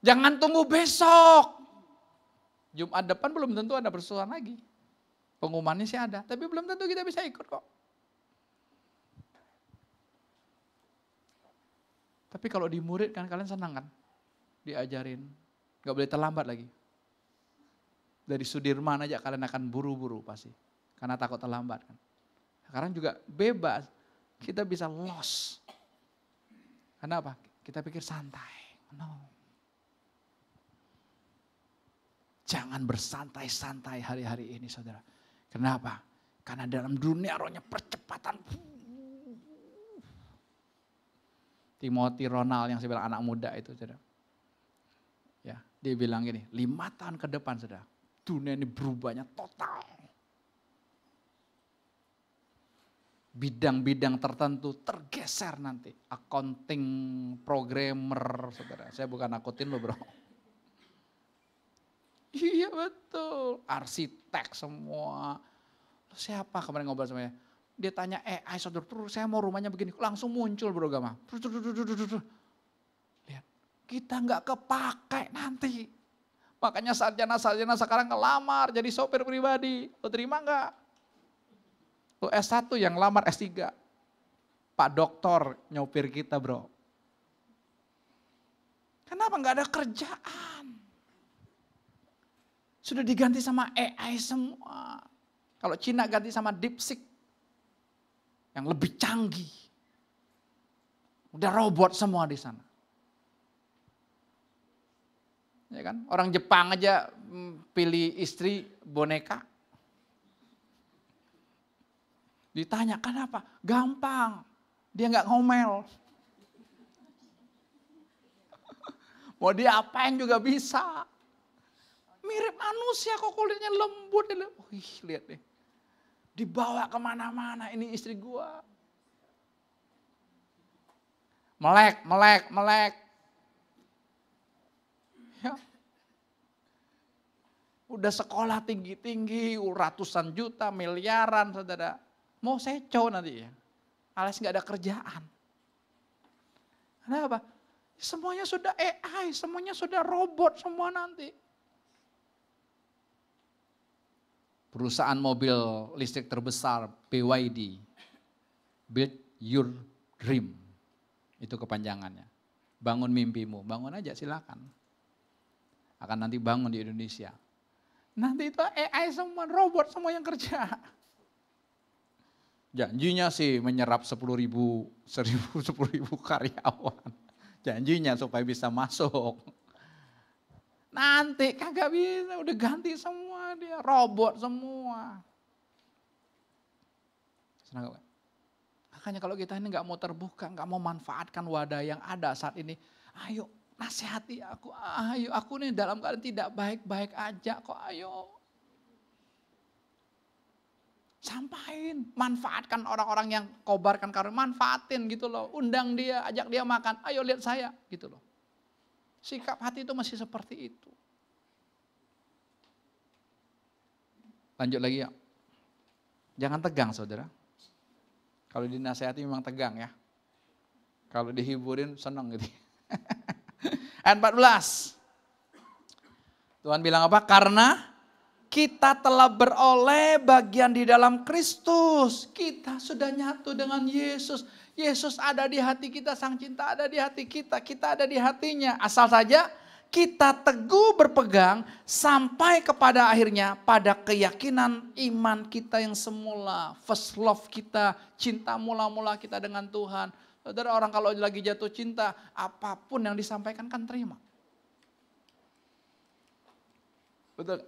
Jangan tunggu besok. Jumat depan belum tentu ada persoalan lagi. Pengumumannya sih ada, tapi belum tentu kita bisa ikut kok. Tapi kalau di murid kan kalian senang kan? Diajarin, gak boleh terlambat lagi. Dari Sudirman aja kalian akan buru-buru pasti. Karena takut terlambat kan. Sekarang juga bebas, kita bisa lost. Karena apa? Kita pikir santai. No. Jangan bersantai-santai hari-hari ini saudara. Kenapa? Karena dalam dunia rohnya percepatan. Timothy Ronald yang saya bilang anak muda itu saudara. Ya, dia bilang gini, 5 tahun ke depan saudara. Dunia ini berubahnya total. Bidang-bidang tertentu tergeser nanti. Accounting, programmer saudara. Saya bukan akutin loh bro. Iya betul, arsitek semua. Siapa kemarin ngobrol sama dia? Dia tanya, saudara, saya mau rumahnya begini. Langsung muncul bro Gama. Lihat, kita nggak kepakai nanti. Makanya sarjana-sarjana sekarang ngelamar jadi sopir pribadi. Lo terima enggak? Lo S1 yang lamar S3. Pak doktor nyopir kita bro. Kenapa enggak ada kerjaan? Sudah diganti sama AI semua. Kalau Cina ganti sama DeepSeek. Yang lebih canggih. Udah robot semua di sana. Ya kan? Orang Jepang aja pilih istri boneka. Ditanya kenapa? Gampang. Dia nggak ngomel. Mau dia apain juga bisa. Mirip manusia kok kulitnya lembut. Wih lihat deh. Dibawa kemana-mana ini istri gua. Melek. Ya. Udah sekolah tinggi-tinggi, ratusan juta, miliaran saudara. Mau seco nanti ya. Alias gak ada kerjaan. Kenapa? Semuanya sudah AI, semuanya sudah robot semua nanti. Perusahaan mobil listrik terbesar, BYD. Build your dream. Itu kepanjangannya. Bangun mimpimu, bangun aja silakan. Akan nanti bangun di Indonesia. Nanti itu AI semua, robot semua yang kerja. Janjinya sih menyerap 10.000 karyawan. Janjinya supaya bisa masuk. Nanti kagak bisa, udah ganti semua dia, robot semua. Makanya kalau kita ini gak mau terbuka, gak mau manfaatkan wadah yang ada saat ini. Ayo nasihati aku, ayo aku nih dalam keadaan tidak baik-baik aja kok, ayo. Sampaikan, manfaatkan orang-orang yang kobarkan karunia, manfaatin gitu loh. Undang dia, ajak dia makan, ayo lihat saya gitu loh. Sikap hati itu masih seperti itu. Lanjut lagi ya. Jangan tegang saudara. Kalau dinasihati memang tegang ya. Kalau dihiburin senang gitu. Ayat 14. Tuhan bilang apa? Karena kita telah beroleh bagian di dalam Kristus. Kita sudah nyatu dengan Yesus. Yesus ada di hati kita, Sang Cinta ada di hati kita. Kita ada di hatinya. Asal saja kita teguh berpegang sampai kepada akhirnya pada keyakinan iman kita yang semula. First love kita, cinta mula-mula kita dengan Tuhan. Saudara, orang kalau lagi jatuh cinta, apapun yang disampaikan kan terima. Betul?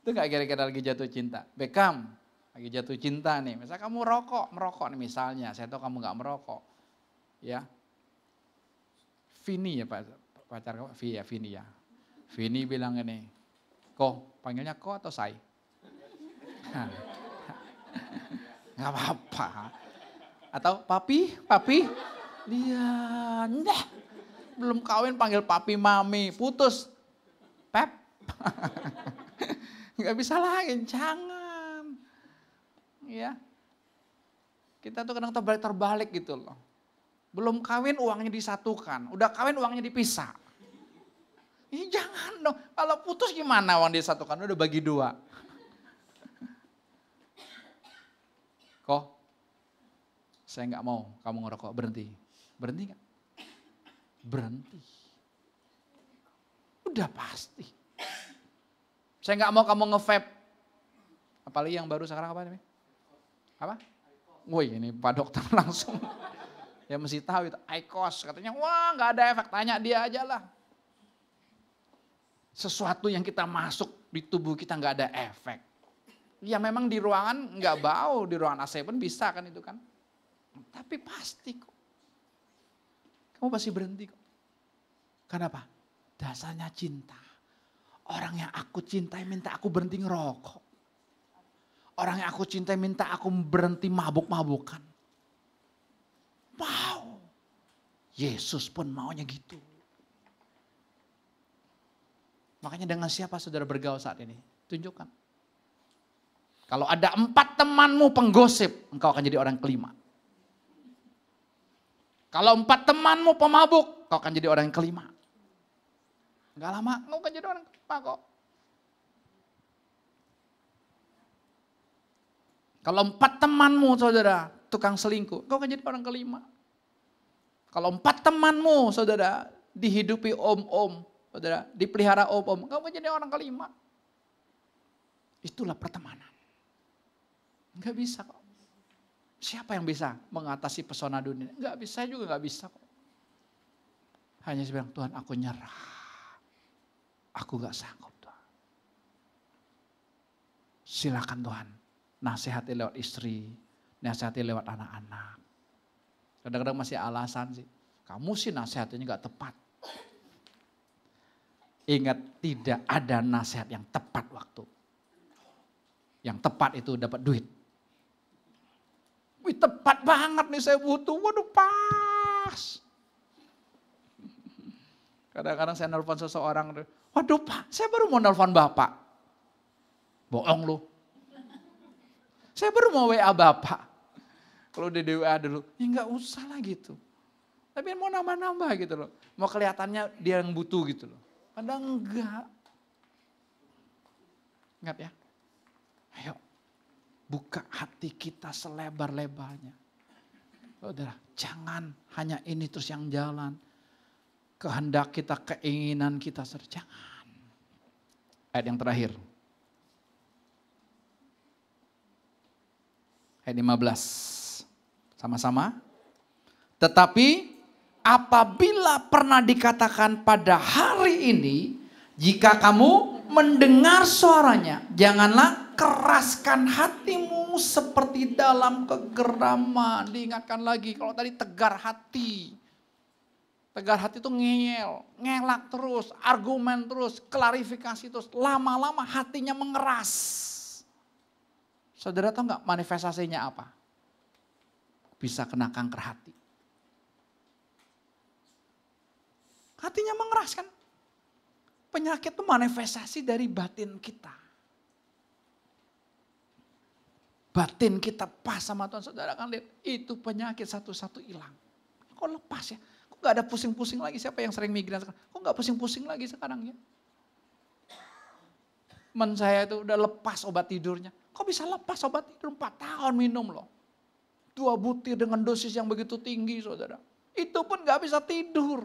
Itu gak kira-kira lagi jatuh cinta? Beckham lagi jatuh cinta nih. Misalnya kamu merokok nih misalnya. Saya tahu kamu gak merokok. Ya. Vini ya pacar kamu? Vini ya. Vini bilang ini, Ko, panggilnya Ko atau Sai? Gak apa-apa. Atau papi? Lihat, belum kawin panggil papi mami, putus. Pep. Gak bisa lagi, jangan. Ya. Kita tuh kadang terbalik gitu loh. Belum kawin uangnya disatukan, udah kawin uangnya dipisah. Jangan dong, kalau putus gimana uang disatukan, udah bagi 2. Kok, saya gak mau kamu ngerokok, berhenti. Berhenti gak? Berhenti. Udah pasti. Saya nggak mau kamu nge-vape. Apalagi yang baru sekarang apa namanya? Apa? Woi ini Pak Dokter langsung. Ya mesti tahu itu. IQOS katanya wah nggak ada efek. Tanya dia aja lah. Sesuatu yang kita masuk di tubuh kita nggak ada efek. Ya memang di ruangan nggak bau. Di ruangan AC pun bisa kan itu kan. Tapi pasti kok. Kamu pasti berhenti kok. Kenapa? Dasarnya cinta. Orang yang aku cintai minta aku berhenti ngerokok. Orang yang aku cintai minta aku berhenti mabuk-mabukan. Wow. Yesus pun maunya gitu. Makanya dengan siapa saudara bergaul saat ini? Tunjukkan. Kalau ada 4 temanmu penggosip, engkau akan jadi orang kelima. Kalau 4 temanmu pemabuk, engkau akan jadi orang yang kelima. Gak lama, engkau akan jadi orang kelima kok. Kalau 4 temanmu saudara, tukang selingkuh, engkau akan jadi orang kelima. Kalau 4 temanmu saudara, dihidupi om-om, saudara, dipelihara om-om, engkau akan jadi orang kelima. Itulah pertemanan. Enggak bisa kok. Siapa yang bisa mengatasi pesona dunia? Enggak bisa, saya juga enggak bisa kok. Hanya saya bilang, Tuhan aku nyerah. Aku enggak sanggup Tuhan. Silakan Tuhan. Nasihati lewat istri, nasihati lewat anak-anak. Kadang-kadang masih alasan sih. Kamu sih nasihatnya enggak tepat. Ingat tidak ada nasihat yang tepat waktu. Yang tepat itu dapat duit. Wih tepat banget nih saya butuh, waduh pas. Kadang-kadang saya nelfon seseorang, waduh Pak, saya baru mau nelfon Bapak. Bohong lu. Saya baru mau WA Bapak. Kalau di WA dulu, ya enggak usah lah gitu. Tapi mau nambah-nambah gitu loh. Mau kelihatannya dia yang butuh gitu loh. Padahal enggak. Ingat ya. Ayo, buka hati kita selebar-lebarnya. Saudara, jangan hanya ini terus yang jalan. Kehendak kita, keinginan kita, jangan. Ayat yang terakhir. Ayat 15. Sama-sama. Tetapi apabila pernah dikatakan pada hari ini, jika kamu mendengar suaranya, janganlah keraskan hatimu seperti dalam kegeraman. Diingatkan lagi, kalau tadi tegar hati. Tegar hati itu ngeyel, ngelak terus, argumen terus, klarifikasi terus. Lama-lama hatinya mengeras. Saudara tahu nggak manifestasinya apa? Bisa kena kanker hati. Hatinya mengeras kan? Penyakit itu manifestasi dari batin kita. Batin kita pas sama Tuhan, saudara kan lihat. Itu penyakit satu-satu hilang. Kok lepas ya? Kok gak ada pusing-pusing lagi? Siapa yang sering migran sekarang? Kok gak pusing-pusing lagi sekarang ya? Teman saya itu udah lepas obat tidurnya. Kok bisa lepas obat tidur 4 tahun minum loh. 2 butir dengan dosis yang begitu tinggi saudara. Itu pun gak bisa tidur.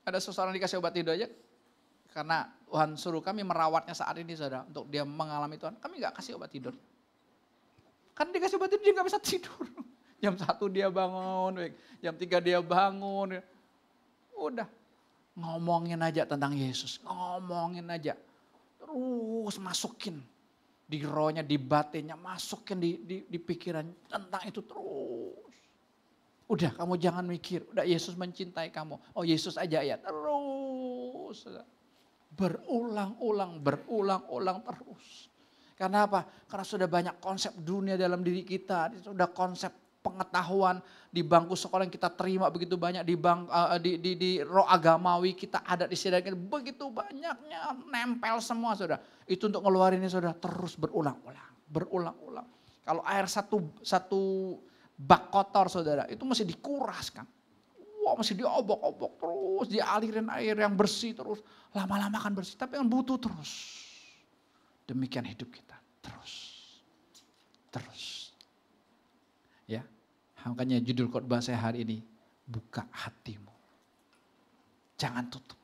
Ada seseorang dikasih obat tidur aja. Karena Tuhan suruh kami merawatnya saat ini saudara. Untuk dia mengalami Tuhan. Kami gak kasih obat tidur. Kan dikasih obat tidur dia gak bisa tidur. Jam 1 dia bangun. Jam 3 dia bangun. Udah. Ngomongin aja tentang Yesus. Ngomongin aja. Terus masukin. Di rohnya, di batinnya. Masukin di pikiran. Tentang itu terus. Udah kamu jangan mikir. Udah Yesus mencintai kamu. Oh Yesus aja ya. Terus. Berulang-ulang terus. Karena apa? Karena sudah banyak konsep dunia dalam diri kita. Sudah konsep pengetahuan di bangku sekolah yang kita terima begitu banyak. Di roh agamawi kita ada di sini. Begitu banyaknya nempel semua saudara. Itu untuk ngeluarinnya saudara terus berulang-ulang. Kalau air satu bak kotor saudara itu mesti dikuraskan. Wah mesti diobok-obok terus, dialirin air yang bersih terus. Lama-lama akan bersih, tapi yang butuh terus. Demikian hidup kita, terus. Ya, makanya judul khotbah saya hari ini, buka hatimu. Jangan tutup.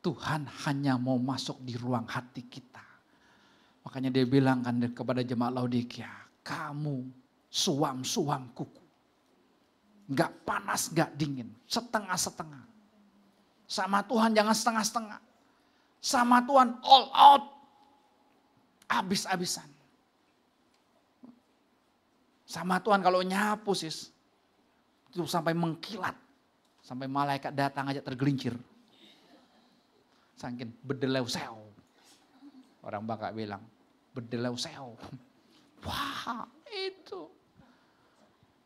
Tuhan hanya mau masuk di ruang hati kita. Makanya dia bilang kan kepada jemaat Laodikia, kamu suam-suam kuku. Gak panas, gak dingin. Setengah-setengah. Sama Tuhan jangan setengah-setengah. Sama Tuhan all out. Abis-abisan. Sama Tuhan kalau nyapu sis. Itu sampai mengkilat. Sampai malaikat datang aja tergelincir. Saking bedelau sew. Orang Bangka bilang. Bedelau sew. Wah itu.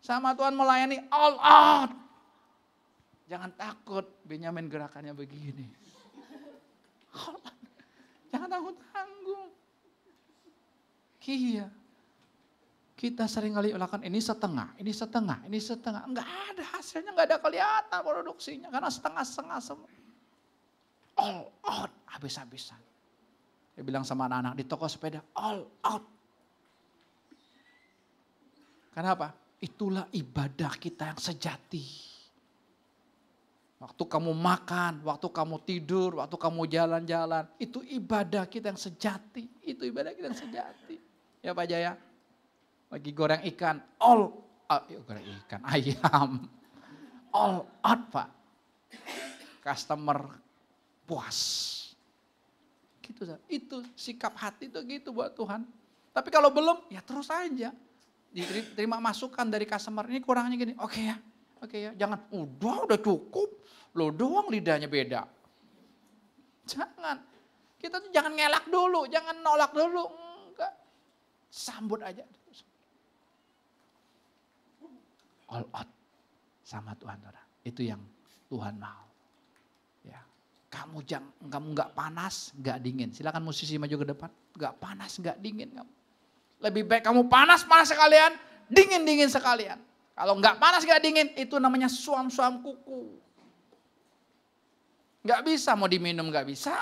Sama Tuhan melayani all out. Jangan takut Benyamin gerakannya begini. Jangan tanggung-tanggung. Iya. Kita sering kali lakukan ini setengah. Enggak ada hasilnya, enggak ada kelihatan produksinya. Karena setengah-setengah semua. All out, habis-habisan. Dia bilang sama anak-anak di toko sepeda, all out. Kenapa? Itulah ibadah kita yang sejati. Waktu kamu makan, waktu kamu tidur, waktu kamu jalan-jalan. Itu ibadah kita yang sejati. Itu ibadah kita yang sejati. Ya Pak Jaya? Lagi goreng ikan, all out. Goreng ikan, ayam. All out Pak. Customer puas. Gitu, itu sikap hati itu gitu buat Tuhan. Tapi kalau belum, ya terus aja. Diterima masukan dari customer, ini kurangnya gini, oke ya, jangan, udah cukup, lo doang lidahnya beda. Jangan, kita tuh jangan ngelak dulu, jangan nolak dulu, enggak, sambut aja. All out sama Tuhan, itu yang Tuhan mau. Ya, kamu nggak panas, nggak dingin. Silakan musisi maju ke depan, nggak panas, nggak dingin kamu. Lebih baik kamu panas sekalian, dingin sekalian. Kalau nggak panas nggak dingin, itu namanya suam-suam kuku. Nggak bisa, mau diminum nggak bisa.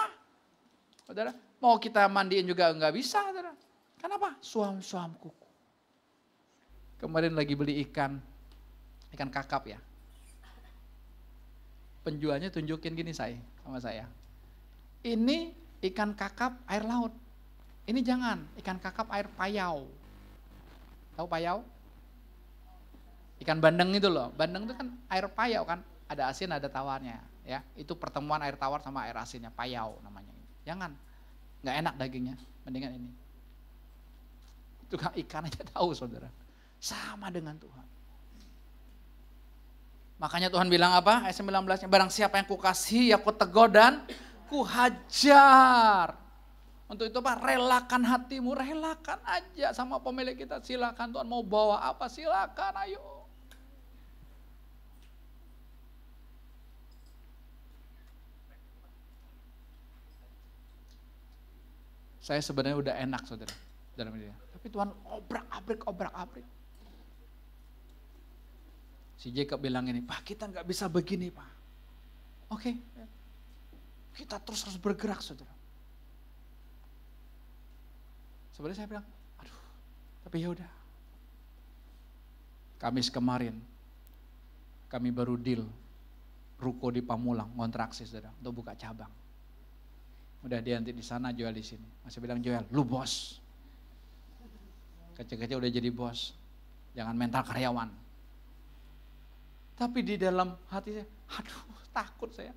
Saudara, mau kita mandiin juga nggak bisa. Saudara. Kenapa? Suam-suam kuku. Kemarin lagi beli ikan kakap ya. Penjualnya tunjukin gini sama saya. Ini ikan kakap air laut. Ini jangan, ikan kakap air payau. Tahu payau? Ikan bandeng itu loh. Bandeng itu kan air payau kan, ada asin ada tawarnya, ya. Itu pertemuan air tawar sama air asinnya, payau namanya. Jangan. Enggak enak dagingnya, mendingan ini. Itu kan ikan aja tahu Saudara. Sama dengan Tuhan. Makanya Tuhan bilang apa? Ayat 19-nya, barang siapa yang kukasihi, ya kutegur dan kuhajar. Untuk itu Pak, relakan hatimu, relakan aja sama pemilik kita. Silakan Tuhan mau bawa apa, silakan ayo. Saya sebenarnya udah enak Saudara dalam ini. Tapi Tuhan obrak-abrik. Si Jacob bilang ini, Pak kita nggak bisa begini Pak. Oke, kita terus harus bergerak Saudara. Sebenarnya saya bilang, aduh, tapi ya udah. Kamis kemarin, kami baru deal ruko di Pamulang, kontraksi Saudara, untuk buka cabang. Udah dia nanti di sana, Joel di sini. Masih bilang Joel, lu bos. Kecil-kecil udah jadi bos, jangan mental karyawan. Tapi di dalam hati saya, aduh takut saya,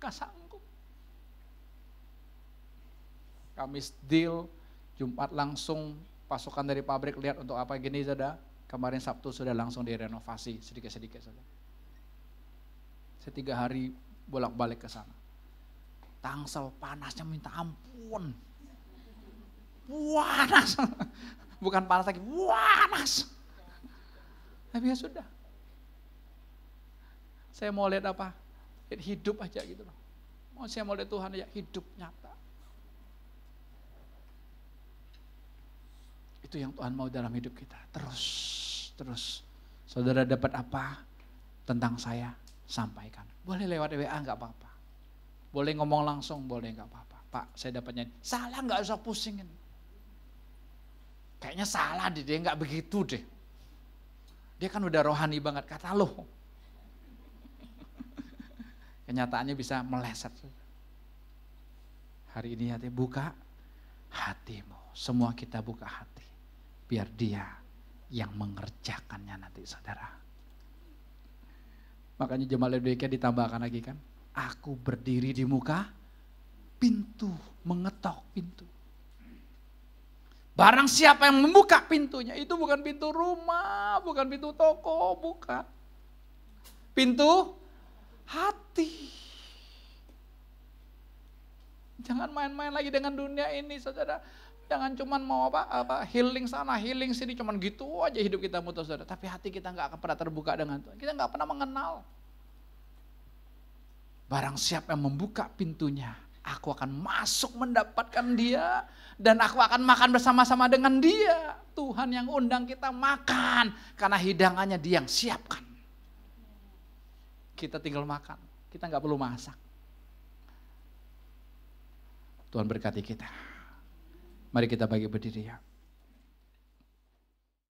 gak sanggup. Kamis deal, Jumat langsung pasukan dari pabrik lihat untuk apa gini Saudara. Kemarin Sabtu sudah langsung direnovasi sedikit-sedikit Saudara. Saya 3 hari bolak-balik ke sana. Tangsel panasnya minta ampun. Panas. Bukan panas lagi, panas. Tapi ya sudah. Saya mau lihat apa? Lihat hidup aja gitu loh. Saya mau lihat Tuhan aja, hidup nyata. Itu yang Tuhan mau dalam hidup kita. Terus. Saudara dapat apa tentang saya, sampaikan. Boleh lewat WA enggak apa-apa. Boleh ngomong langsung, boleh enggak apa-apa. Pak, saya dapatnya salah enggak usah pusingin. Kayaknya salah dia enggak begitu deh. Dia kan udah rohani banget, kata lo. Kenyataannya bisa meleset. Hari ini hati buka hatimu. Semua kita buka hati. Biar dia yang mengerjakannya nanti Saudara. Makanya jemaat Laodikia ditambahkan lagi kan. Aku berdiri di muka pintu, mengetok pintu. Barang siapa yang membuka pintunya, itu bukan pintu rumah, bukan pintu toko, bukan. Pintu hati. Jangan main-main lagi dengan dunia ini Saudara. Jangan cuman mau apa healing sana, healing sini, cuman gitu aja hidup kita mutus Saudara. Tapi hati kita nggak akan pernah terbuka dengan Tuhan. Kita nggak pernah mengenal. Barang siapa yang membuka pintunya, Aku akan masuk mendapatkan dia dan aku akan makan bersama-sama dengan dia. Tuhan yang undang kita makan karena hidangannya dia yang siapkan. Kita tinggal makan, kita nggak perlu masak. Tuhan berkati kita. Mari kita bagi berdiri ya.